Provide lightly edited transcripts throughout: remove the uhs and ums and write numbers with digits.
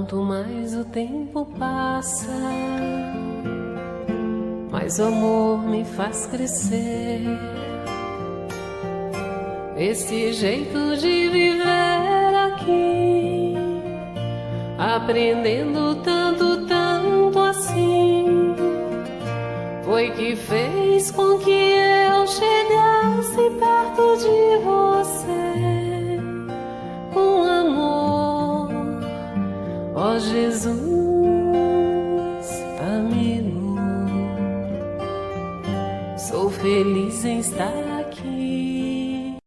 Quanto mais o tempo passa, mais o amor me faz crescer. Esse jeito de viver aqui, aprendendo tanto, tanto assim, foi que fez com que eu chegasse perto de você com amor. Ó Jesus, amigo, sou feliz em estar aqui.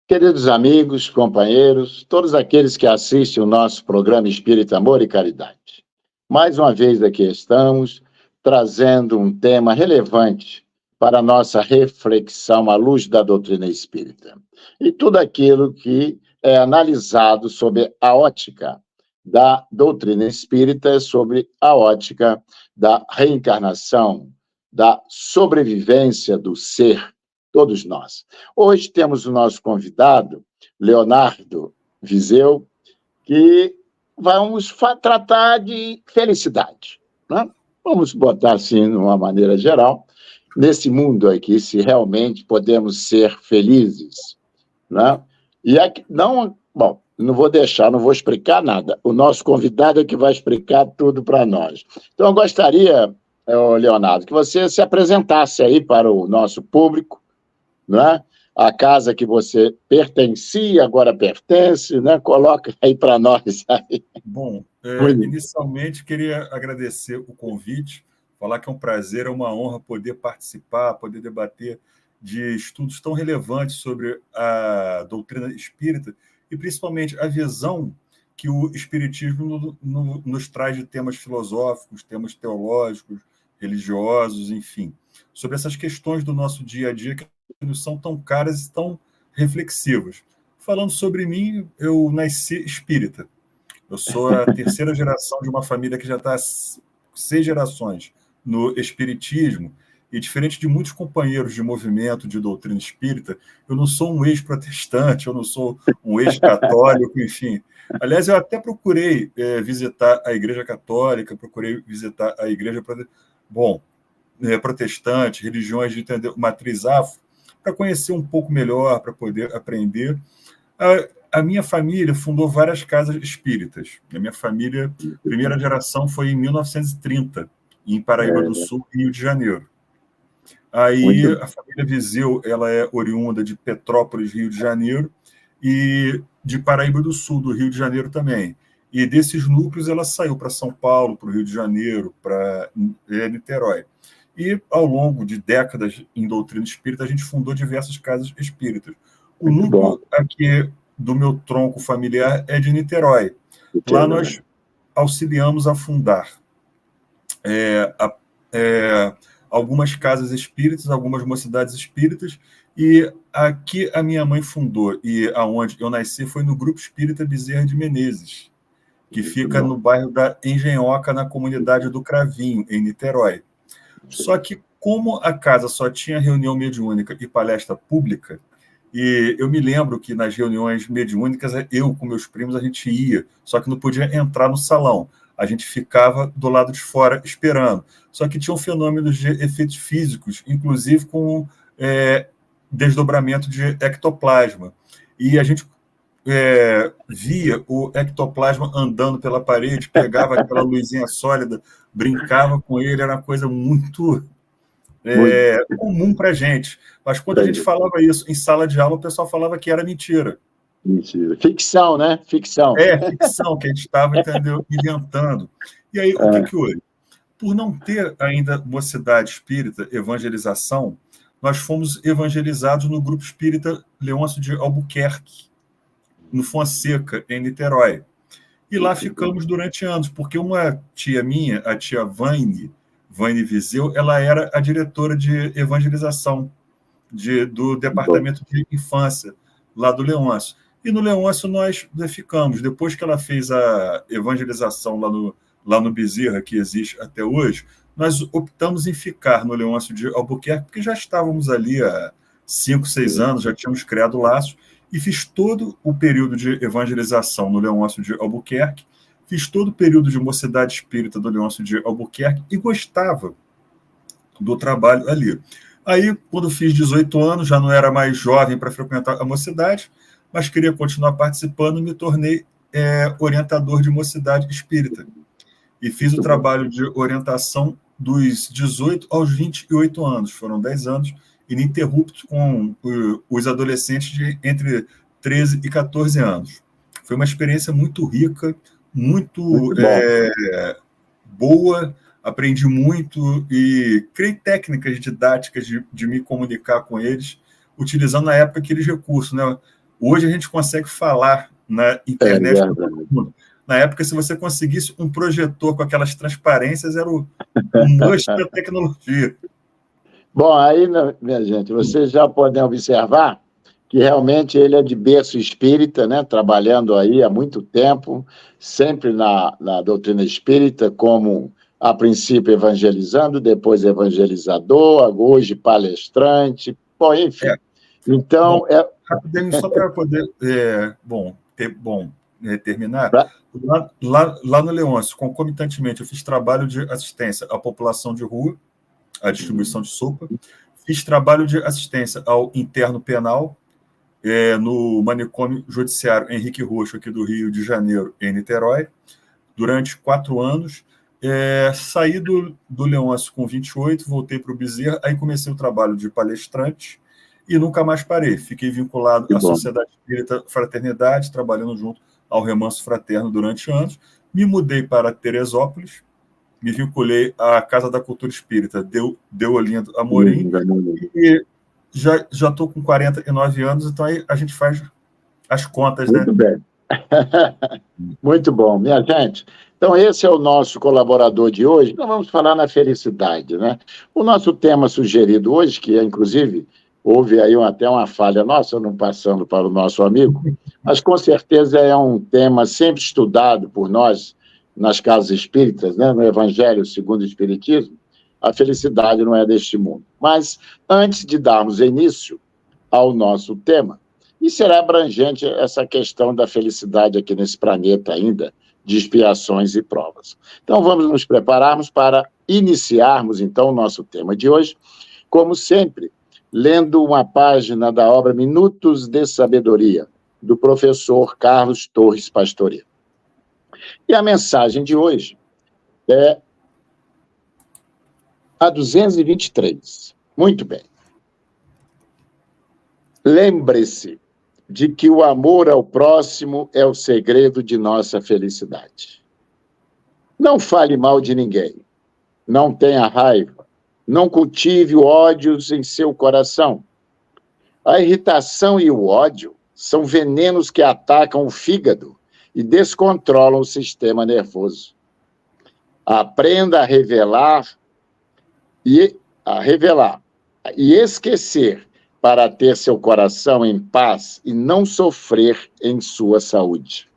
Queridos amigos, companheiros, todos aqueles que assistem o nosso programa Espírita, Amor e Caridade. Mais uma vez aqui estamos, trazendo um tema relevante para a nossa reflexão à luz da doutrina espírita. E tudo aquilo que é analisado sob a ótica da doutrina espírita, sobre a ótica da reencarnação, da sobrevivência do ser, todos nós. Hoje temos o nosso convidado, Leonardo Viseu, que vamos tratar de felicidade, né? Vamos botar assim, de uma maneira geral, nesse mundo aqui, se realmente podemos ser felizes, né? E aqui, não vou explicar nada. O nosso convidado é que vai explicar tudo para nós. Então, eu gostaria, Leonardo, que você se apresentasse aí para o nosso público, né? A casa que você pertencia, agora pertence, né? Coloca aí para nós. Aí. Bom, inicialmente queria agradecer o convite, falar que é um prazer, é uma honra poder participar, poder debater de estudos tão relevantes sobre a doutrina espírita e principalmente a visão que o espiritismo nos traz de temas filosóficos, temas teológicos, religiosos, enfim, sobre essas questões do nosso dia a dia que nos são tão caras e tão reflexivas. Falando sobre mim, eu nasci espírita. Eu sou a terceira geração de uma família que já está 6 gerações no espiritismo, e diferente de muitos companheiros de movimento de doutrina espírita, eu não sou um ex-protestante, eu não sou um ex-católico, enfim. Aliás, eu até procurei visitar a Igreja Católica, procurei visitar a Igreja protestante, religiões de matriz afro, para conhecer um pouco melhor, para poder aprender. A minha família fundou várias casas espíritas. A minha família, primeira geração, foi em 1930, em Paraíba do Sul, Rio de Janeiro. Aí a família Viseu, ela é oriunda de Petrópolis, Rio de Janeiro, e de Paraíba do Sul, do Rio de Janeiro também. E desses núcleos ela saiu para São Paulo, para o Rio de Janeiro, para Niterói. E ao longo de décadas em doutrina espírita, a gente fundou diversas casas espíritas. O núcleo aqui do meu tronco familiar é de Niterói. Lá nós auxiliamos a fundar algumas casas espíritas, algumas mocidades espíritas, e aqui a minha mãe fundou, e aonde eu nasci foi no Grupo Espírita Bezerra de Menezes, que fica no bairro da Engenhoca, na comunidade do Cravinho, em Niterói. Só que, como a casa só tinha reunião mediúnica e palestra pública, e eu me lembro que nas reuniões mediúnicas, eu com meus primos, a gente ia, só que não podia entrar no salão. A gente ficava do lado de fora esperando. Só que tinham fenômenos de efeitos físicos, inclusive com desdobramento de ectoplasma. E a gente via o ectoplasma andando pela parede, pegava aquela luzinha sólida, brincava com ele, era uma coisa muito comum para a gente. Mas quando a gente falava isso em sala de aula, o pessoal falava que era mentira. Mentira. Ficção, né? Ficção. Ficção que a gente estava, inventando. E aí, o que houve? Por não ter ainda mocidade espírita, evangelização, nós fomos evangelizados no Grupo Espírita Leôncio de Albuquerque, no Fonseca, em Niterói. E lá ficamos durante anos, porque uma tia minha, a tia Vaine Viseu, ela era a diretora de evangelização do Departamento de Infância, lá do Leôncio. E no Leôncio nós ficamos. Depois que ela fez a evangelização lá no Bezerra, que existe até hoje, nós optamos em ficar no Leôncio de Albuquerque, porque já estávamos ali há 5, 6 anos, já tínhamos criado laços, e fiz todo o período de evangelização no Leôncio de Albuquerque, fiz todo o período de mocidade espírita do Leôncio de Albuquerque e gostava do trabalho ali. Aí, quando fiz 18 anos, já não era mais jovem para frequentar a mocidade, mas queria continuar participando e me tornei orientador de mocidade espírita. E fiz o trabalho de orientação dos 18 aos 28 anos. Foram 10 anos ininterruptos com os adolescentes de entre 13 e 14 anos. Foi uma experiência muito rica, muito boa, aprendi muito e criei técnicas didáticas de me comunicar com eles, utilizando na época aqueles recursos, né? Hoje a gente consegue falar na internet com todo mundo. Na época, se você conseguisse um projetor com aquelas transparências, era o must da tecnologia. Bom, aí, minha gente, vocês já podem observar que realmente ele é de berço espírita, né? Trabalhando aí há muito tempo, sempre na doutrina espírita, como, a princípio, evangelizando, depois evangelizador, hoje palestrante, bom, enfim. Então... Rapidinho, só para poder terminar, lá no Leôncio, concomitantemente, eu fiz trabalho de assistência à população de rua, à distribuição de sopa, fiz trabalho de assistência ao interno penal, no manicômio judiciário Henrique Roxo, aqui do Rio de Janeiro, em Niterói, durante 4 anos. Saí do Leôncio com 28, voltei para o Bezerra, aí comecei o trabalho de palestrante e nunca mais parei. Fiquei vinculado à Sociedade Espírita Fraternidade, trabalhando junto ao Remanso Fraterno durante anos. Me mudei para Teresópolis, me vinculei à Casa da Cultura Espírita Deolindo Amorim, e já estou com 49 anos, então aí a gente faz as contas, né? Muito bem. Muito bom, minha gente. Então, esse é o nosso colaborador de hoje. Nós vamos falar na felicidade, né? O nosso tema sugerido hoje, que inclusive houve aí até uma falha nossa, não passando para o nosso amigo, mas com certeza é um tema sempre estudado por nós nas casas espíritas, né? No Evangelho segundo o Espiritismo. A felicidade não é deste mundo. Mas, antes de darmos início ao nosso tema, e será abrangente essa questão da felicidade aqui nesse planeta ainda, de expiações e provas. Então, vamos nos prepararmos para iniciarmos, então, o nosso tema de hoje, como sempre, lendo uma página da obra Minutos de Sabedoria, do professor Carlos Torres Pastoria. E a mensagem de hoje é a 223. Muito bem. Lembre-se de que o amor ao próximo é o segredo de nossa felicidade. Não fale mal de ninguém. Não tenha raiva. Não cultive ódios em seu coração. A irritação e o ódio são venenos que atacam o fígado e descontrolam o sistema nervoso. Aprenda a revelar e esquecer para ter seu coração em paz e não sofrer em sua saúde.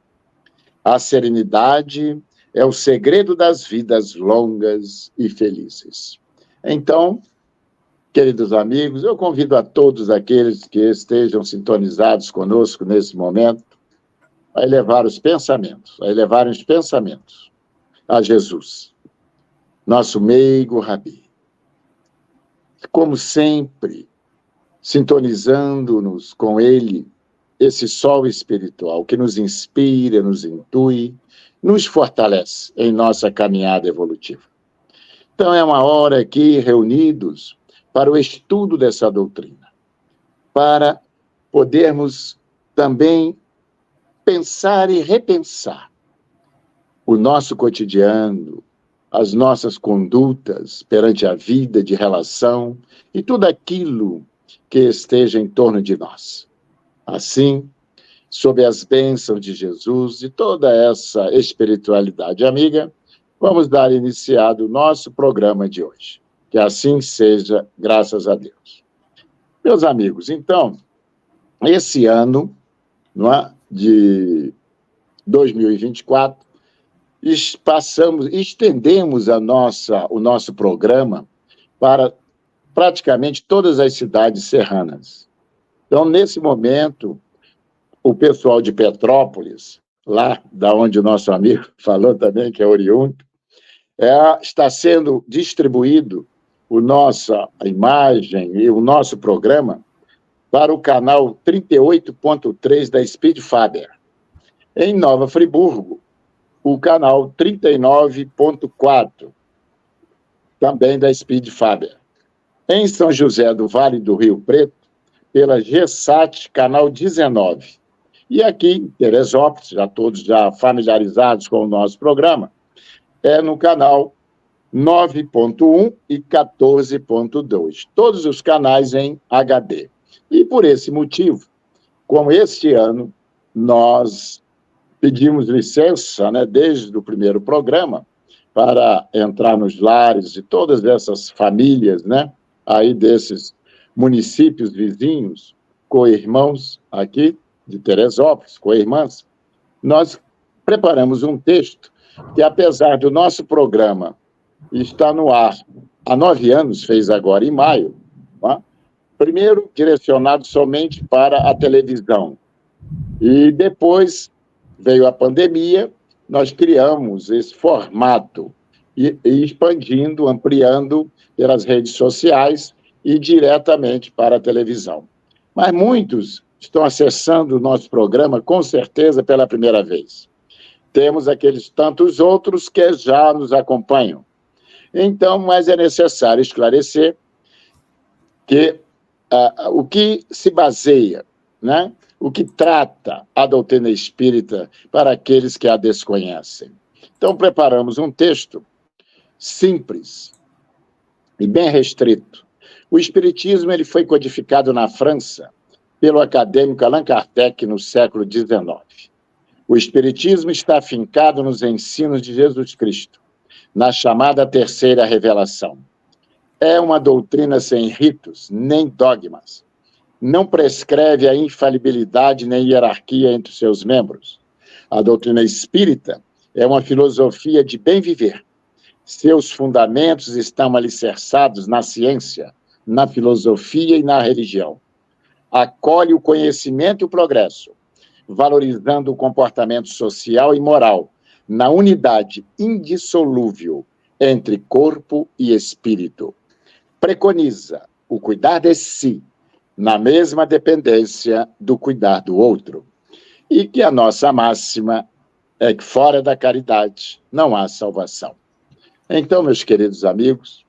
A serenidade é o segredo das vidas longas e felizes. Então, queridos amigos, eu convido a todos aqueles que estejam sintonizados conosco nesse momento a elevarem os pensamentos a Jesus, nosso meigo Rabi. Como sempre, sintonizando-nos com ele, esse sol espiritual que nos inspira, nos intui, nos fortalece em nossa caminhada evolutiva. Então, é uma hora aqui reunidos para o estudo dessa doutrina, para podermos também pensar e repensar o nosso cotidiano, as nossas condutas perante a vida de relação e tudo aquilo que esteja em torno de nós. Assim, sob as bênçãos de Jesus e toda essa espiritualidade amiga, vamos dar iniciado o nosso programa de hoje. Que assim seja, graças a Deus. Meus amigos, então, esse ano, não é, de 2024, estendemos o nosso programa para praticamente todas as cidades serranas. Então, nesse momento, o pessoal de Petrópolis lá da onde o nosso amigo falou também, que é oriundo, está sendo distribuído a imagem e o nosso programa para o canal 38.3 da Speed Faber. Em Nova Friburgo, o canal 39.4, também da Speed Faber. Em São José do Vale do Rio Preto, pela GSAT, canal 19. E aqui em Teresópolis, todos já familiarizados com o nosso programa, é no canal 9.1 e 14.2. Todos os canais em HD. E por esse motivo, como este ano nós pedimos licença, né, desde o primeiro programa, para entrar nos lares de todas essas famílias, né, aí desses municípios vizinhos, co-irmãos aqui de Teresópolis, co-irmãs, nós preparamos um texto que, apesar do nosso programa estar no ar há 9 anos, fez agora em maio, tá? Primeiro direcionado somente para a televisão, e depois veio a pandemia, nós criamos esse formato, e expandindo, ampliando pelas redes sociais e diretamente para a televisão. Mas muitos estão acessando o nosso programa, com certeza, pela primeira vez. Temos aqueles tantos outros que já nos acompanham. Então, mas é necessário esclarecer que o que se baseia, né, o que trata a doutrina espírita para aqueles que a desconhecem. Então, preparamos um texto simples e bem restrito. O espiritismo ele foi codificado na França pelo acadêmico Allan Kardec no século XIX. O espiritismo está afincado nos ensinos de Jesus Cristo, na chamada terceira revelação. É uma doutrina sem ritos, nem dogmas. Não prescreve a infalibilidade nem hierarquia entre seus membros. A doutrina espírita é uma filosofia de bem viver. Seus fundamentos estão alicerçados na ciência, na filosofia e na religião. Acolhe o conhecimento e o progresso, valorizando o comportamento social e moral, na unidade indissolúvel entre corpo e espírito. Preconiza o cuidar de si, na mesma dependência do cuidar do outro. E que a nossa máxima é que fora da caridade não há salvação. Então, meus queridos amigos,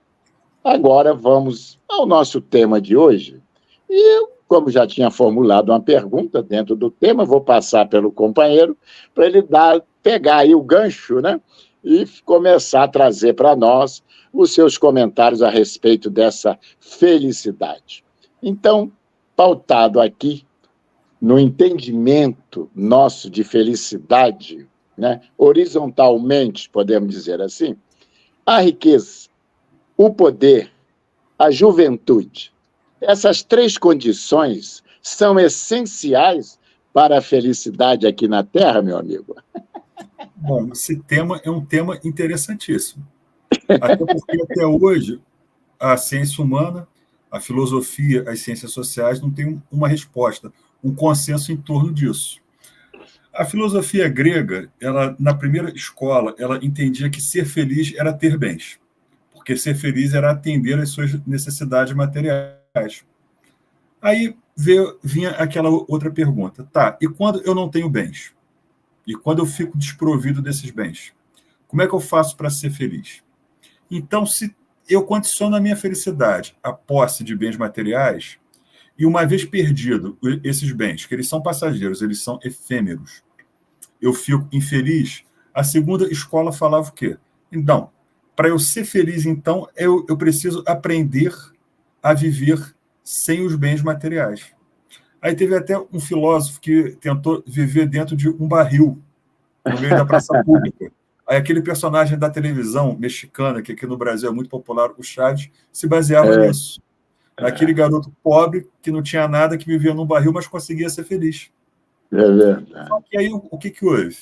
agora vamos ao nosso tema de hoje. E eu, como já tinha formulado uma pergunta dentro do tema, vou passar pelo companheiro para ele pegar aí o gancho, né? E começar a trazer para nós os seus comentários a respeito dessa felicidade. Então, pautado aqui no entendimento nosso de felicidade, né, horizontalmente, podemos dizer assim, a riqueza, o poder, a juventude, essas 3 condições são essenciais para a felicidade aqui na Terra, meu amigo? Bom, esse tema é um tema interessantíssimo. Até porque, até hoje, a ciência humana, a filosofia, as ciências sociais não têm uma resposta, um consenso em torno disso. A filosofia grega, ela, na primeira escola, ela entendia que ser feliz era ter bens, porque ser feliz era atender às suas necessidades materiais. Aí vinha aquela outra pergunta, tá, e quando eu não tenho bens? E quando eu fico desprovido desses bens? Como é que eu faço para ser feliz? Então, se eu condiciono a minha felicidade à posse de bens materiais, e uma vez perdido esses bens, que eles são passageiros, eles são efêmeros, eu fico infeliz, a segunda escola falava o quê? Então, para eu ser feliz, então, eu preciso aprender a viver sem os bens materiais. Aí teve até um filósofo que tentou viver dentro de um barril, no meio da praça pública. Aí aquele personagem da televisão mexicana, que aqui no Brasil é muito popular, o Chaves, se baseava nisso. Naquele garoto pobre, que não tinha nada, que vivia num barril, mas conseguia ser feliz. É verdade. E aí o que houve?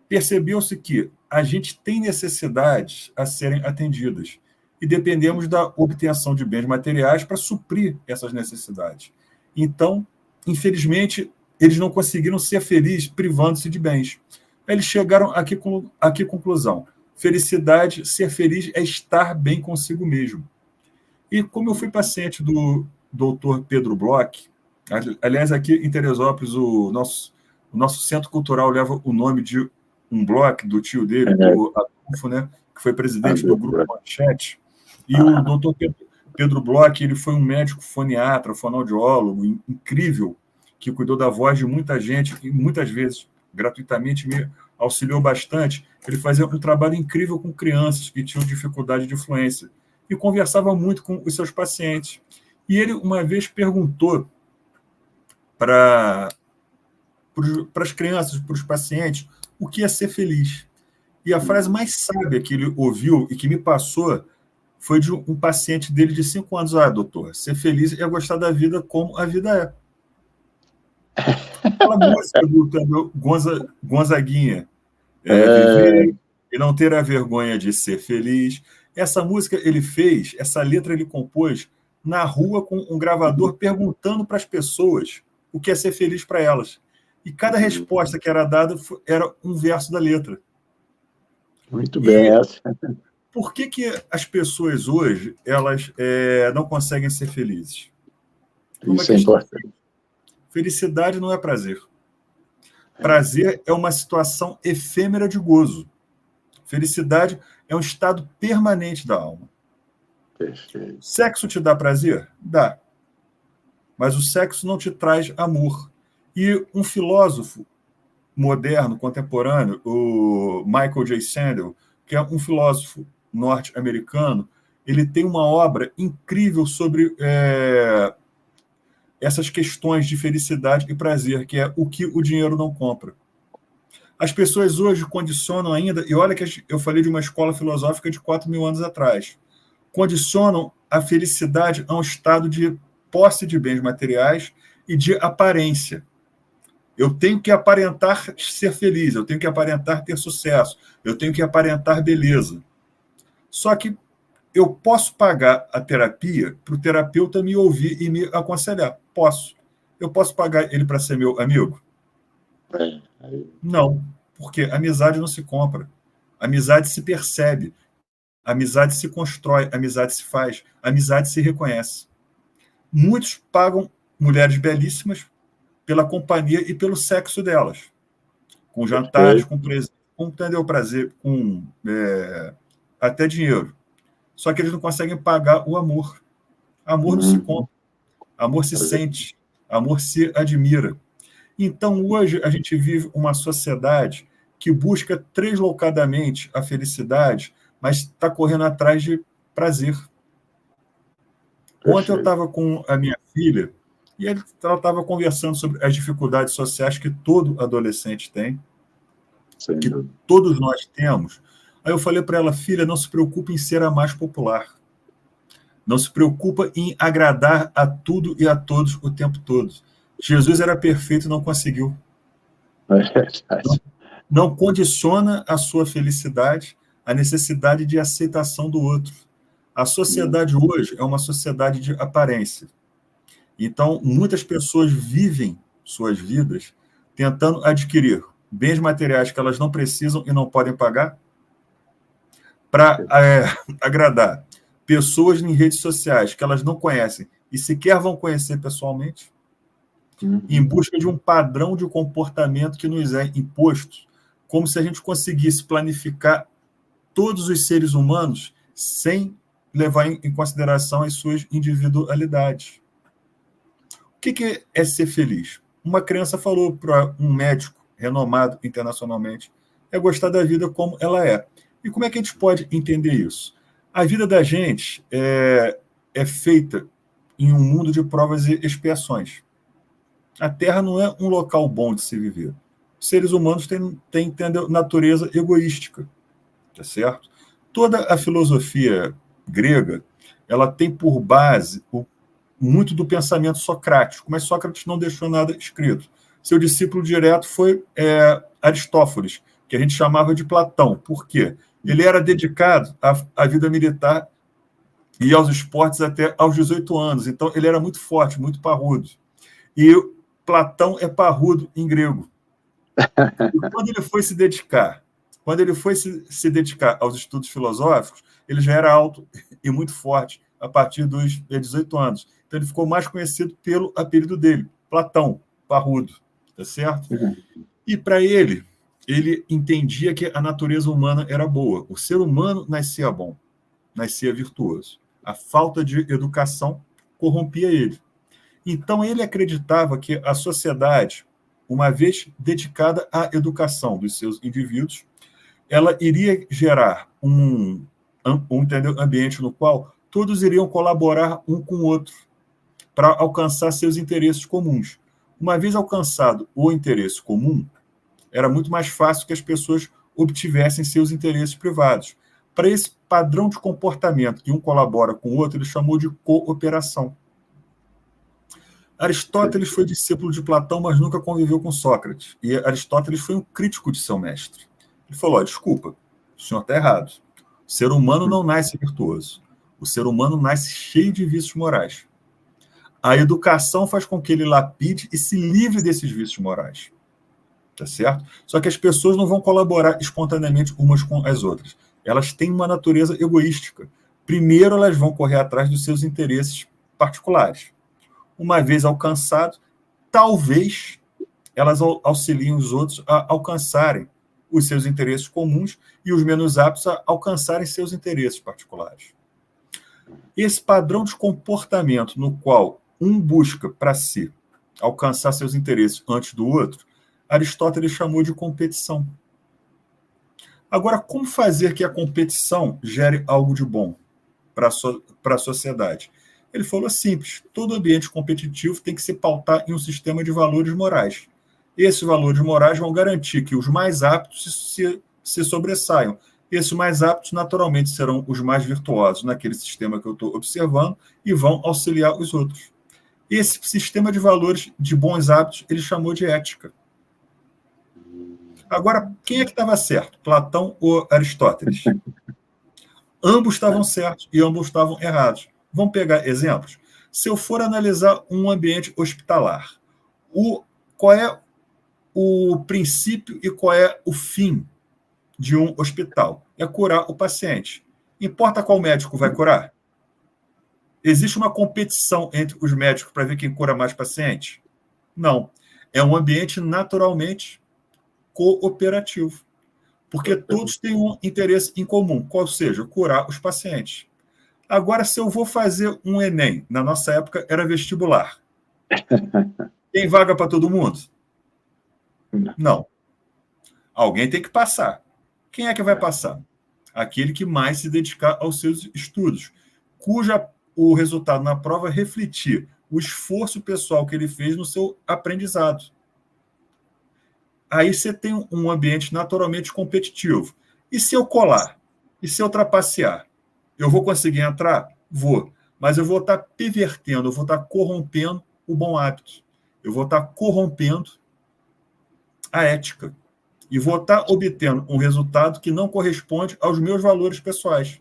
Percebeu-se que a gente tem necessidades a serem atendidas e dependemos da obtenção de bens materiais para suprir essas necessidades. Então, infelizmente, eles não conseguiram ser felizes privando-se de bens. Eles chegaram aqui com conclusão. Felicidade, ser feliz é estar bem consigo mesmo. E como eu fui paciente do Dr. Pedro Bloch, aliás, aqui em Teresópolis, o nosso centro cultural leva o nome de um Bloch, do tio dele, do Adolfo, né, que foi presidente do Grupo Manchete. E o Dr. Pedro Bloch, ele foi um médico foniatra, fonoaudiólogo incrível, que cuidou da voz de muita gente, e muitas vezes, gratuitamente, me auxiliou bastante. Ele fazia um trabalho incrível com crianças que tinham dificuldade de fluência e conversava muito com os seus pacientes. E ele, uma vez, perguntou para as crianças, para os pacientes, o que é ser feliz. E a frase mais sábia que ele ouviu e que me passou foi de um paciente dele de 5 anos. Doutor, ser feliz é gostar da vida como a vida é. Aquela música do Gonzaguinha, viver e não ter a vergonha de ser feliz. Essa música ele fez, essa letra ele compôs na rua com um gravador perguntando para as pessoas o que é ser feliz para elas. E cada resposta que era dada era um verso da letra. Muito bem, essa. Por que as pessoas hoje elas não conseguem ser felizes? Isso é importante. Felicidade não é prazer. Prazer é uma situação efêmera de gozo. Felicidade é um estado permanente da alma. Perfeito. Sexo te dá prazer? Dá. Mas o sexo não te traz amor. E um filósofo moderno, contemporâneo, o Michael J. Sandel, que é um filósofo norte-americano, ele tem uma obra incrível sobre essas questões de felicidade e prazer, que é o que o dinheiro não compra. As pessoas hoje condicionam ainda, e olha que eu falei de uma escola filosófica de 4.000 anos atrás, condicionam a felicidade a um estado de posse de bens materiais e de aparência. Eu tenho que aparentar ser feliz, eu tenho que aparentar ter sucesso, eu tenho que aparentar beleza. Só que eu posso pagar a terapia para o terapeuta me ouvir e me aconselhar. Posso. Eu posso pagar ele para ser meu amigo? Não, porque amizade não se compra. Amizade se percebe. Amizade se constrói, amizade se faz, amizade se reconhece. Muitos pagam mulheres belíssimas pela companhia e pelo sexo delas. Com jantares, com prazer, com até dinheiro. Só que eles não conseguem pagar o amor. Amor não se compra. Amor se sente. Amor se admira. Então, hoje, a gente vive uma sociedade que busca deslocadamente a felicidade, mas está correndo atrás de prazer. Ontem eu estava com a minha filha e ela estava conversando sobre as dificuldades sociais que todo adolescente tem, que todos nós temos. Aí eu falei para ela, filha, não se preocupe em ser a mais popular. Não se preocupa em agradar a tudo e a todos o tempo todo. Jesus era perfeito e não conseguiu. Não condiciona a sua felicidade à necessidade de aceitação do outro. A sociedade hoje é uma sociedade de aparência. Então, muitas pessoas vivem suas vidas tentando adquirir bens materiais que elas não precisam e não podem pagar para agradar pessoas em redes sociais que elas não conhecem e sequer vão conhecer pessoalmente, em busca de um padrão de comportamento que nos é imposto, como se a gente conseguisse planificar todos os seres humanos sem levar em consideração as suas individualidades. O que é ser feliz? Uma criança falou para um médico renomado internacionalmente, é gostar da vida como ela é. E como é que a gente pode entender isso? A vida da gente é feita em um mundo de provas e expiações. A Terra não é um local bom de se viver. Os seres humanos têm natureza egoística, tá certo? Toda a filosofia grega, ela tem por base muito do pensamento socrático, mas Sócrates não deixou nada escrito. Seu discípulo direto foi Aristófanes, que a gente chamava de Platão. Por quê? Ele era dedicado à vida militar e aos esportes até aos 18 anos. Então, ele era muito forte, muito parrudo. E Platão é parrudo em grego. E quando ele foi se dedicar aos estudos filosóficos, ele já era alto e muito forte a partir dos 18 anos. Então ele ficou mais conhecido pelo apelido dele, Platão, parrudo, tá certo? E para ele entendia que a natureza humana era boa. O ser humano nascia bom, nascia virtuoso. A falta de educação corrompia ele. Então ele acreditava que a sociedade, uma vez dedicada à educação dos seus indivíduos, ela iria gerar um ambiente no qual todos iriam colaborar um com o outro para alcançar seus interesses comuns. Uma vez alcançado o interesse comum, era muito mais fácil que as pessoas obtivessem seus interesses privados. Para esse padrão de comportamento que um colabora com o outro, ele chamou de cooperação. Aristóteles foi discípulo de Platão, mas nunca conviveu com Sócrates. E Aristóteles foi um crítico de seu mestre. Ele falou, desculpa, o senhor está errado. O ser humano não nasce virtuoso. O ser humano nasce cheio de vícios morais. A educação faz com que ele lapide e se livre desses vícios morais. Tá certo? Só que as pessoas não vão colaborar espontaneamente umas com as outras. Elas têm uma natureza egoística. Primeiro, elas vão correr atrás dos seus interesses particulares. Uma vez alcançado, talvez elas auxiliem os outros a alcançarem os seus interesses comuns e os menos aptos a alcançarem seus interesses particulares. Esse padrão de comportamento no qual um busca para si alcançar seus interesses antes do outro, Aristóteles chamou de competição. Agora, como fazer que a competição gere algo de bom para a sociedade? Ele falou simples, todo ambiente competitivo tem que se pautar em um sistema de valores morais. Esses valores morais vão garantir que os mais aptos se sobressaiam. Esses mais aptos, naturalmente, serão os mais virtuosos naquele sistema que eu estou observando e vão auxiliar os outros. Esse sistema de valores de bons hábitos ele chamou de ética. Agora, quem é que estava certo? Platão ou Aristóteles? Ambos estavam certos e ambos estavam errados. Vamos pegar exemplos? Se eu for analisar um ambiente hospitalar, qual é o princípio e qual é o fim de um hospital? É curar o paciente. Importa qual médico vai curar? Existe uma competição entre os médicos para ver quem cura mais pacientes? Não. É um ambiente naturalmente cooperativo. Porque todos têm um interesse em comum, qual seja, curar os pacientes. Agora, se eu vou fazer um Enem, na nossa época era vestibular, tem vaga para todo mundo? Não. Alguém tem que passar. Quem é que vai passar? Aquele que mais se dedicar aos seus estudos, o resultado na prova refletir o esforço pessoal que ele fez no seu aprendizado. Aí você tem um ambiente naturalmente competitivo. E se eu colar? E se eu trapacear? Eu vou conseguir entrar? Vou. Mas eu vou estar pervertendo, eu vou estar corrompendo o bom hábito. Eu vou estar corrompendo a ética. E vou estar obtendo um resultado que não corresponde aos meus valores pessoais.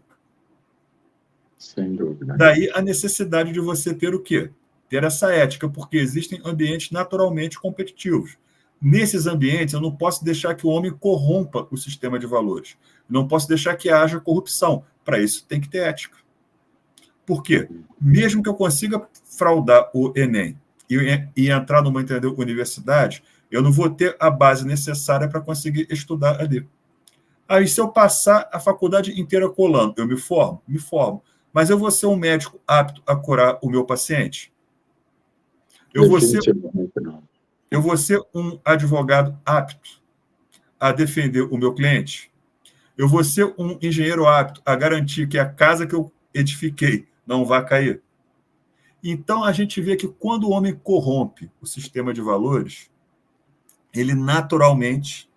Sem dúvida. Daí a necessidade de você ter o quê? Ter essa ética, porque existem ambientes naturalmente competitivos. Nesses ambientes, eu não posso deixar que o homem corrompa o sistema de valores. Não posso deixar que haja corrupção. Para isso, tem que ter ética. Por quê? Mesmo que eu consiga fraudar o Enem e entrar numa universidade, eu não vou ter a base necessária para conseguir estudar ali. Aí, se eu passar a faculdade inteira colando, eu me formo? Me formo. Mas eu vou ser um médico apto a curar o meu paciente? Eu vou ser um advogado apto a defender o meu cliente? Eu vou ser um engenheiro apto a garantir que a casa que eu edifiquei não vai cair? Então, a gente vê que quando o homem corrompe o sistema de valores, ele naturalmente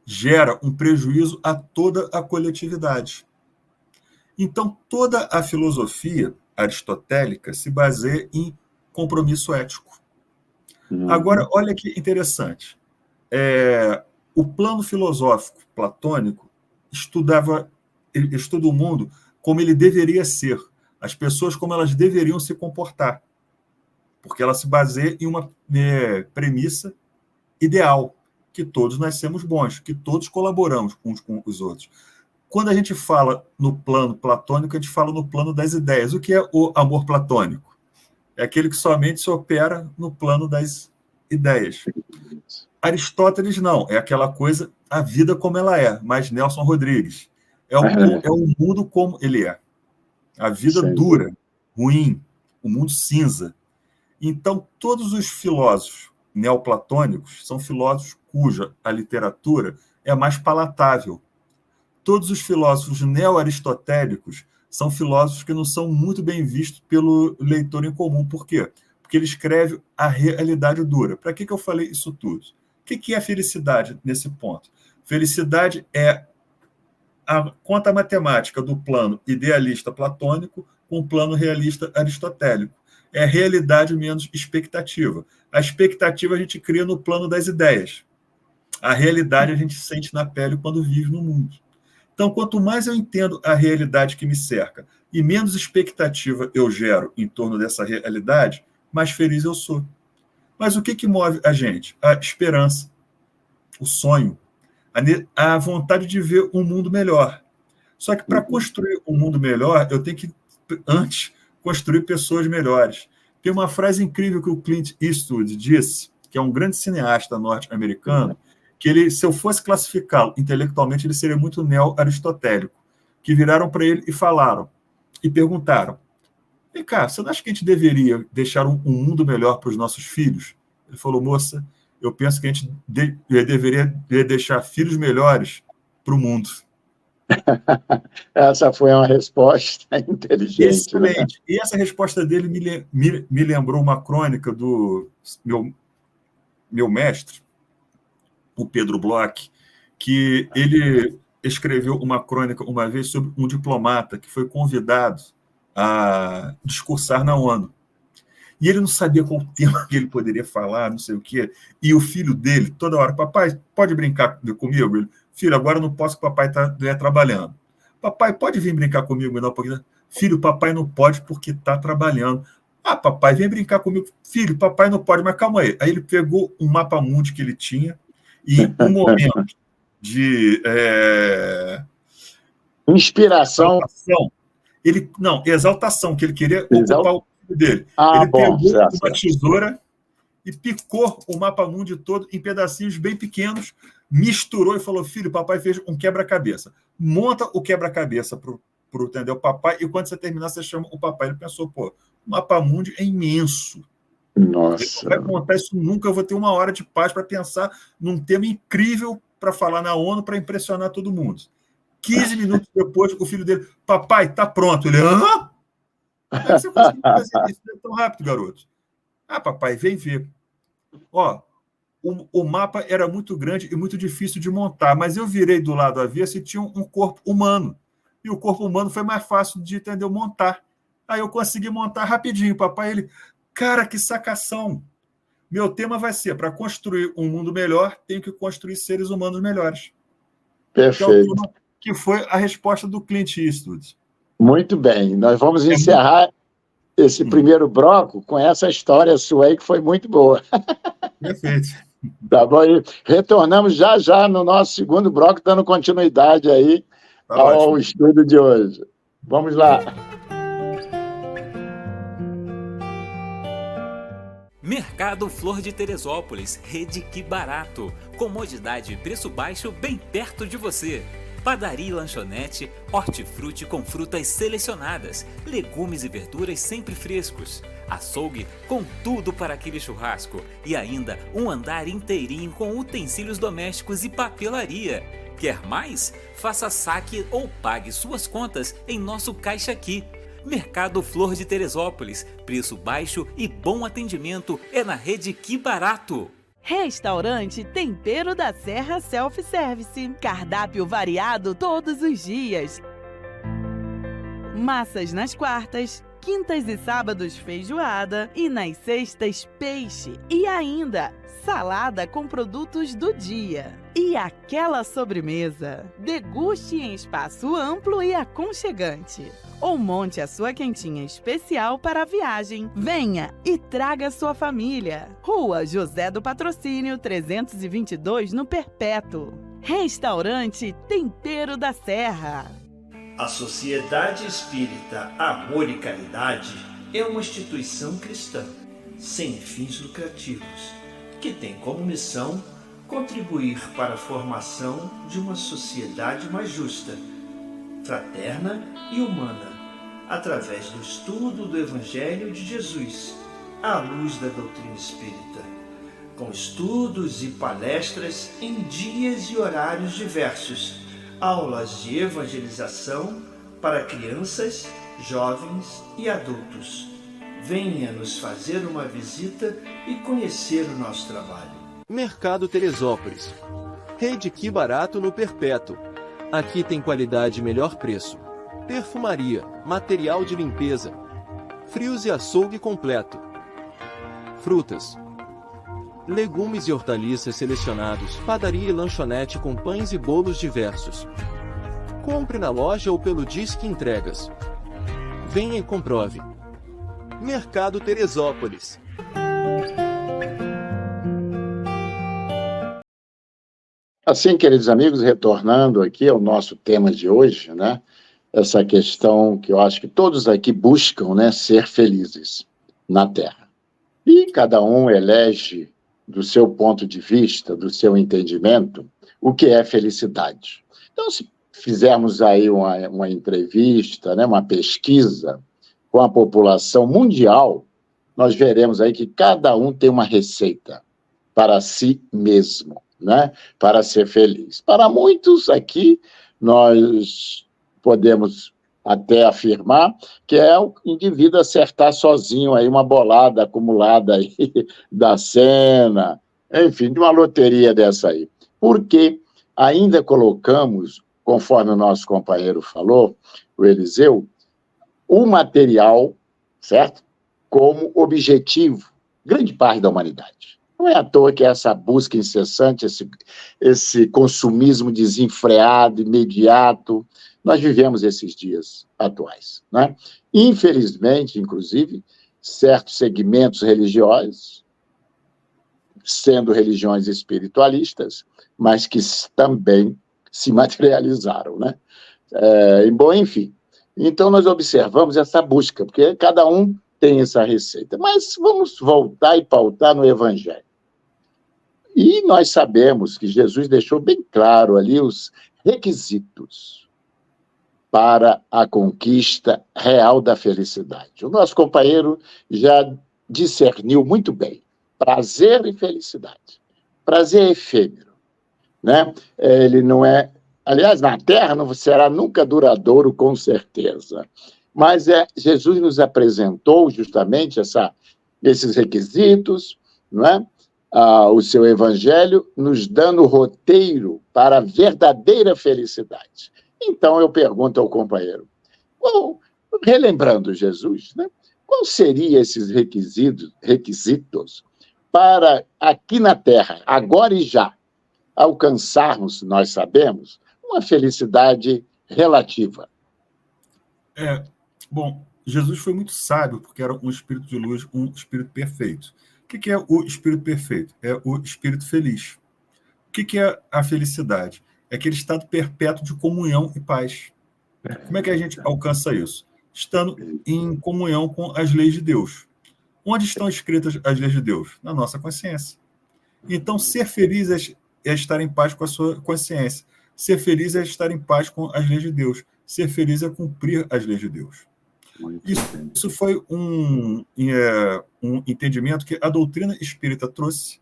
gera um prejuízo a toda a coletividade. Então, toda a filosofia aristotélica se baseia em compromisso ético. Agora, olha que interessante. O plano filosófico platônico estuda o mundo como ele deveria ser, as pessoas como elas deveriam se comportar. porque ela se baseia em uma premissa ideal, que todos nascemos bons, que todos colaboramos uns com os outros. Quando a gente fala no plano platônico, a gente fala no plano das ideias. O que é o amor platônico? É aquele que somente se opera no plano das ideias. Aristóteles não, é aquela coisa, a vida como ela é, mas Nelson Rodrigues. É o mundo como ele é. A vida dura, ruim, o mundo cinza. Então, todos os filósofos neoplatônicos são filósofos cuja a literatura é mais palatável. Todos os filósofos neo-aristotélicos são filósofos que não são muito bem vistos pelo leitor em comum. Por quê? Porque ele escreve a realidade dura. Para que eu falei isso tudo? O que é felicidade nesse ponto? Felicidade é a conta matemática do plano idealista platônico com o plano realista aristotélico. É realidade menos expectativa. A expectativa a gente cria no plano das ideias. A realidade a gente sente na pele quando vive no mundo. Então, quanto mais eu entendo a realidade que me cerca e menos expectativa eu gero em torno dessa realidade, mais feliz eu sou. Mas o que move a gente? A esperança, o sonho, a vontade de ver um mundo melhor. Só que para construir um mundo melhor, eu tenho que, antes, construir pessoas melhores. Tem uma frase incrível que o Clint Eastwood disse, que é um grande cineasta norte-americano, que ele, se eu fosse classificá-lo intelectualmente, ele seria muito neo-aristotélico, que viraram para ele e falaram, e perguntaram, vem cá, você não acha que a gente deveria deixar um mundo melhor para os nossos filhos? Ele falou, moça, eu penso que a gente deveria deixar filhos melhores para o mundo. Essa foi uma resposta inteligente. Excelente. Né? E essa resposta dele me lembrou uma crônica do meu mestre, o Pedro Bloch, que ele escreveu uma crônica uma vez sobre um diplomata que foi convidado a discursar na ONU. E ele não sabia qual tema que ele poderia falar, não sei o quê. E o filho dele, toda hora, papai, pode brincar comigo? Ele, filho, agora eu não posso, que o papai está trabalhando. Papai, pode vir brincar comigo? Não, porque... Filho, papai não pode porque está trabalhando. Ah, papai, vem brincar comigo. Filho, papai não pode, mas calma aí. Aí ele pegou um mapa mundi que ele tinha e um momento de... Inspiração. Exaltação, que ele queria ocupar o filho dele. Ele pegou uma tesoura e picou o mapa mundi todo em pedacinhos bem pequenos, misturou e falou, filho, papai fez um quebra-cabeça. Monta o quebra-cabeça para o papai, e quando você terminar, você chama o papai. Ele pensou, o mapa mundi é imenso. Nossa. Vai montar isso nunca, eu vou ter uma hora de paz para pensar num tema incrível para falar na ONU, para impressionar todo mundo. 15 minutos depois, o filho dele, papai, tá pronto. Ele, hã? Como é que você conseguiu fazer isso tão rápido, garoto? Ah, papai, vem ver. O mapa era muito grande e muito difícil de montar, mas eu virei do lado avesso e tinha um corpo humano. E o corpo humano foi mais fácil de, entender, montar. Aí eu consegui montar rapidinho. Papai, ele, cara, que sacação. Meu tema vai ser, para construir um mundo melhor, tenho que construir seres humanos melhores. Perfeito. Então, que foi a resposta do Clint Eastwood. Muito bem. Nós vamos encerrar esse primeiro bloco com essa história sua aí, que foi muito boa. Perfeito. Tá bom? E retornamos já no nosso segundo bloco, dando continuidade aí ao estudo de hoje. Vamos lá. Mercado Flor de Teresópolis, rede Que Barato. Comodidade e preço baixo bem perto de você. Padaria e lanchonete, hortifruti com frutas selecionadas, legumes e verduras sempre frescos, açougue com tudo para aquele churrasco e ainda um andar inteirinho com utensílios domésticos e papelaria. Quer mais? Faça saque ou pague suas contas em nosso Caixa Aqui. Mercado Flor de Teresópolis, preço baixo e bom atendimento é na rede Que Barato. Restaurante Tempero da Serra Self-Service. Cardápio variado todos os dias. Massas nas quartas, quintas e sábados feijoada e nas sextas peixe. E ainda salada com produtos do dia. e aquela sobremesa. Deguste em espaço amplo e aconchegante. Ou monte a sua quentinha especial para a viagem. Venha e traga sua família. Rua José do Patrocínio, 322, no Perpétuo. Restaurante Tempero da Serra. A Sociedade Espírita Amor e Caridade é uma instituição cristã, sem fins lucrativos, que tem como missão contribuir para a formação de uma sociedade mais justa, fraterna e humana, através do estudo do Evangelho de Jesus, à luz da doutrina espírita, com estudos e palestras em dias e horários diversos, aulas de evangelização para crianças, jovens e adultos. Venha nos fazer uma visita e conhecer o nosso trabalho. Mercado Teresópolis. Rede Que Barato no Perpétuo. Aqui tem qualidade e melhor preço. Perfumaria, material de limpeza, frios e açougue completo. Frutas, legumes e hortaliças selecionados, padaria e lanchonete com pães e bolos diversos. Compre na loja ou pelo Disque Entregas. Venha e comprove. Mercado Teresópolis. Assim, queridos amigos, retornando aqui ao nosso tema de hoje, né? Essa questão que eu acho que todos aqui buscam, né? Ser felizes na Terra. E cada um elege, do seu ponto de vista, do seu entendimento, o que é felicidade. Então, se fizermos aí uma entrevista, né? Uma pesquisa com a população mundial, nós veremos aí que cada um tem uma receita para si mesmo, né? Para ser feliz. Para muitos aqui, nós podemos até afirmar que é o indivíduo acertar sozinho aí uma bolada acumulada aí da Sena, enfim, de uma loteria dessa aí. Porque ainda colocamos, conforme o nosso companheiro falou, o Eliseu, o material, certo? Como objetivo, grande parte da humanidade. Não é à toa que essa busca incessante, esse consumismo desenfreado, imediato, nós vivemos esses dias atuais, né? Infelizmente, inclusive, certos segmentos religiosos, sendo religiões espiritualistas, mas que também se materializaram, né? Bom, enfim, então nós observamos essa busca, porque cada um tem essa receita. Mas vamos voltar e pautar no Evangelho. E nós sabemos que Jesus deixou bem claro ali os requisitos para a conquista real da felicidade. O nosso companheiro já discerniu muito bem. Prazer e felicidade. Prazer é efêmero, né? Ele não é... Aliás, na Terra não será nunca duradouro, com certeza. Mas Jesus nos apresentou justamente esses requisitos, não é? O seu Evangelho, nos dando o roteiro para a verdadeira felicidade. Então, eu pergunto ao companheiro, relembrando Jesus, né? Quais seriam esses requisitos para, aqui na Terra, agora e já, alcançarmos, nós sabemos, uma felicidade relativa? Bom, Jesus foi muito sábio, porque era um espírito de luz, um espírito perfeito. O que é o espírito perfeito? É o espírito feliz. O que é a felicidade? É aquele estado perpétuo de comunhão e paz. Como é que a gente alcança isso? Estando em comunhão com as leis de Deus. Onde estão escritas as leis de Deus? Na nossa consciência. Então, ser feliz é estar em paz com a sua consciência. Ser feliz é estar em paz com as leis de Deus. Ser feliz é cumprir as leis de Deus. Isso foi um entendimento que a doutrina espírita trouxe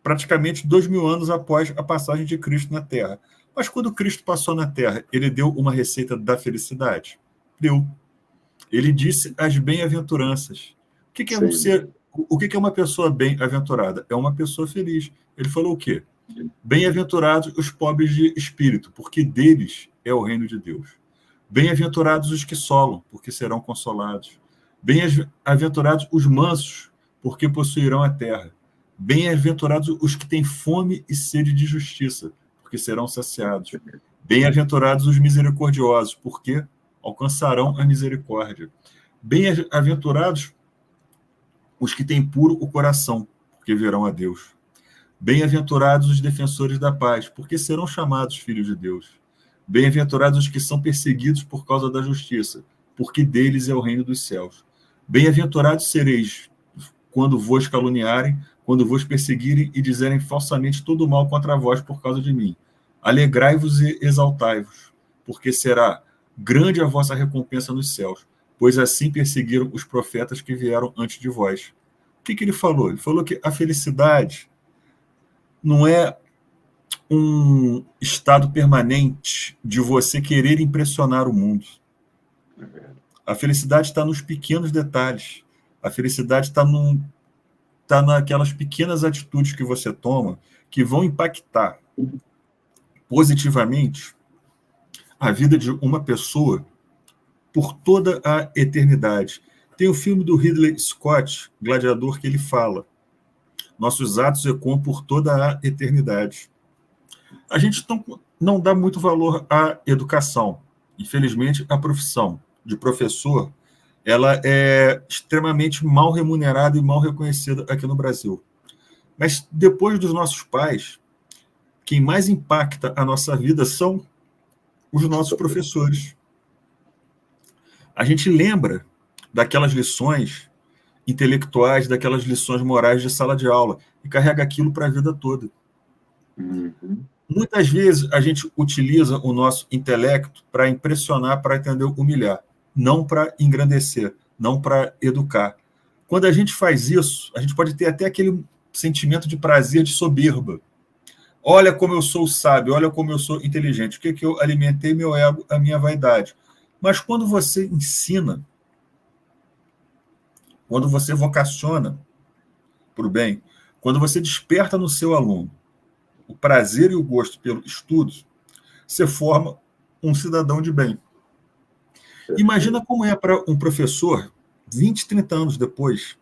praticamente 2000 anos após a passagem de Cristo na Terra. Mas quando Cristo passou na Terra, ele deu uma receita da felicidade? Deu. Ele disse as bem-aventuranças. O que é uma pessoa bem-aventurada? É uma pessoa feliz. Ele falou o quê? Bem-aventurados os pobres de espírito, porque deles é o reino de Deus. Bem-aventurados os que solam, porque serão consolados. Bem-aventurados os mansos, porque possuirão a terra. Bem-aventurados os que têm fome e sede de justiça, porque serão saciados. Bem-aventurados os misericordiosos, porque alcançarão a misericórdia. Bem-aventurados os que têm puro o coração, porque verão a Deus. Bem-aventurados os defensores da paz, porque serão chamados filhos de Deus. Bem-aventurados os que são perseguidos por causa da justiça, porque deles é o reino dos céus. Bem-aventurados sereis quando vos caluniarem, quando vos perseguirem e dizerem falsamente todo mal contra vós por causa de mim. Alegrai-vos e exaltai-vos, porque será grande a vossa recompensa nos céus, pois assim perseguiram os profetas que vieram antes de vós. O que ele falou? Ele falou que a felicidade não é um estado permanente de você querer impressionar o mundo. A felicidade está nos pequenos detalhes. A felicidade está naquelas pequenas atitudes que você toma que vão impactar positivamente a vida de uma pessoa por toda a eternidade. Tem o filme do Ridley Scott, Gladiador, que ele fala: nossos atos ecoam por toda a eternidade. A gente não dá muito valor à educação. Infelizmente, a profissão de professor ela é extremamente mal remunerada e mal reconhecida aqui no Brasil. Mas depois dos nossos pais, quem mais impacta a nossa vida são os nossos professores. A gente lembra daquelas lições intelectuais, daquelas lições morais de sala de aula e carrega aquilo para a vida toda. Muitas vezes a gente utiliza o nosso intelecto para impressionar, para entender, humilhar, não para engrandecer, não para educar. Quando a gente faz isso, a gente pode ter até aquele sentimento de prazer, de soberba. Olha como eu sou sábio, olha como eu sou inteligente. O que eu alimentei? Meu ego, a minha vaidade. Mas quando você ensina, quando você vocaciona para o bem, quando você desperta no seu aluno o prazer e o gosto pelo estudo, você forma um cidadão de bem. Imagina como é para um professor, 20, 30 anos depois,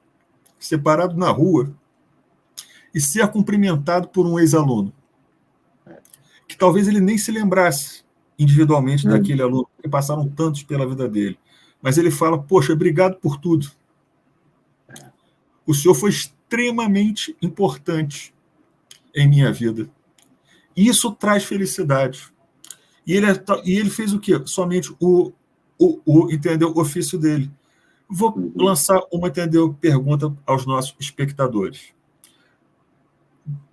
separado na rua, e ser cumprimentado por um ex-aluno, que talvez ele nem se lembrasse individualmente daquele aluno, porque passaram tantos pela vida dele. Mas ele fala: poxa, obrigado por tudo. O senhor foi extremamente importante em minha vida. Isso traz felicidade. E ele fez o quê? Somente entendeu, o ofício dele. Vou lançar uma pergunta aos nossos espectadores.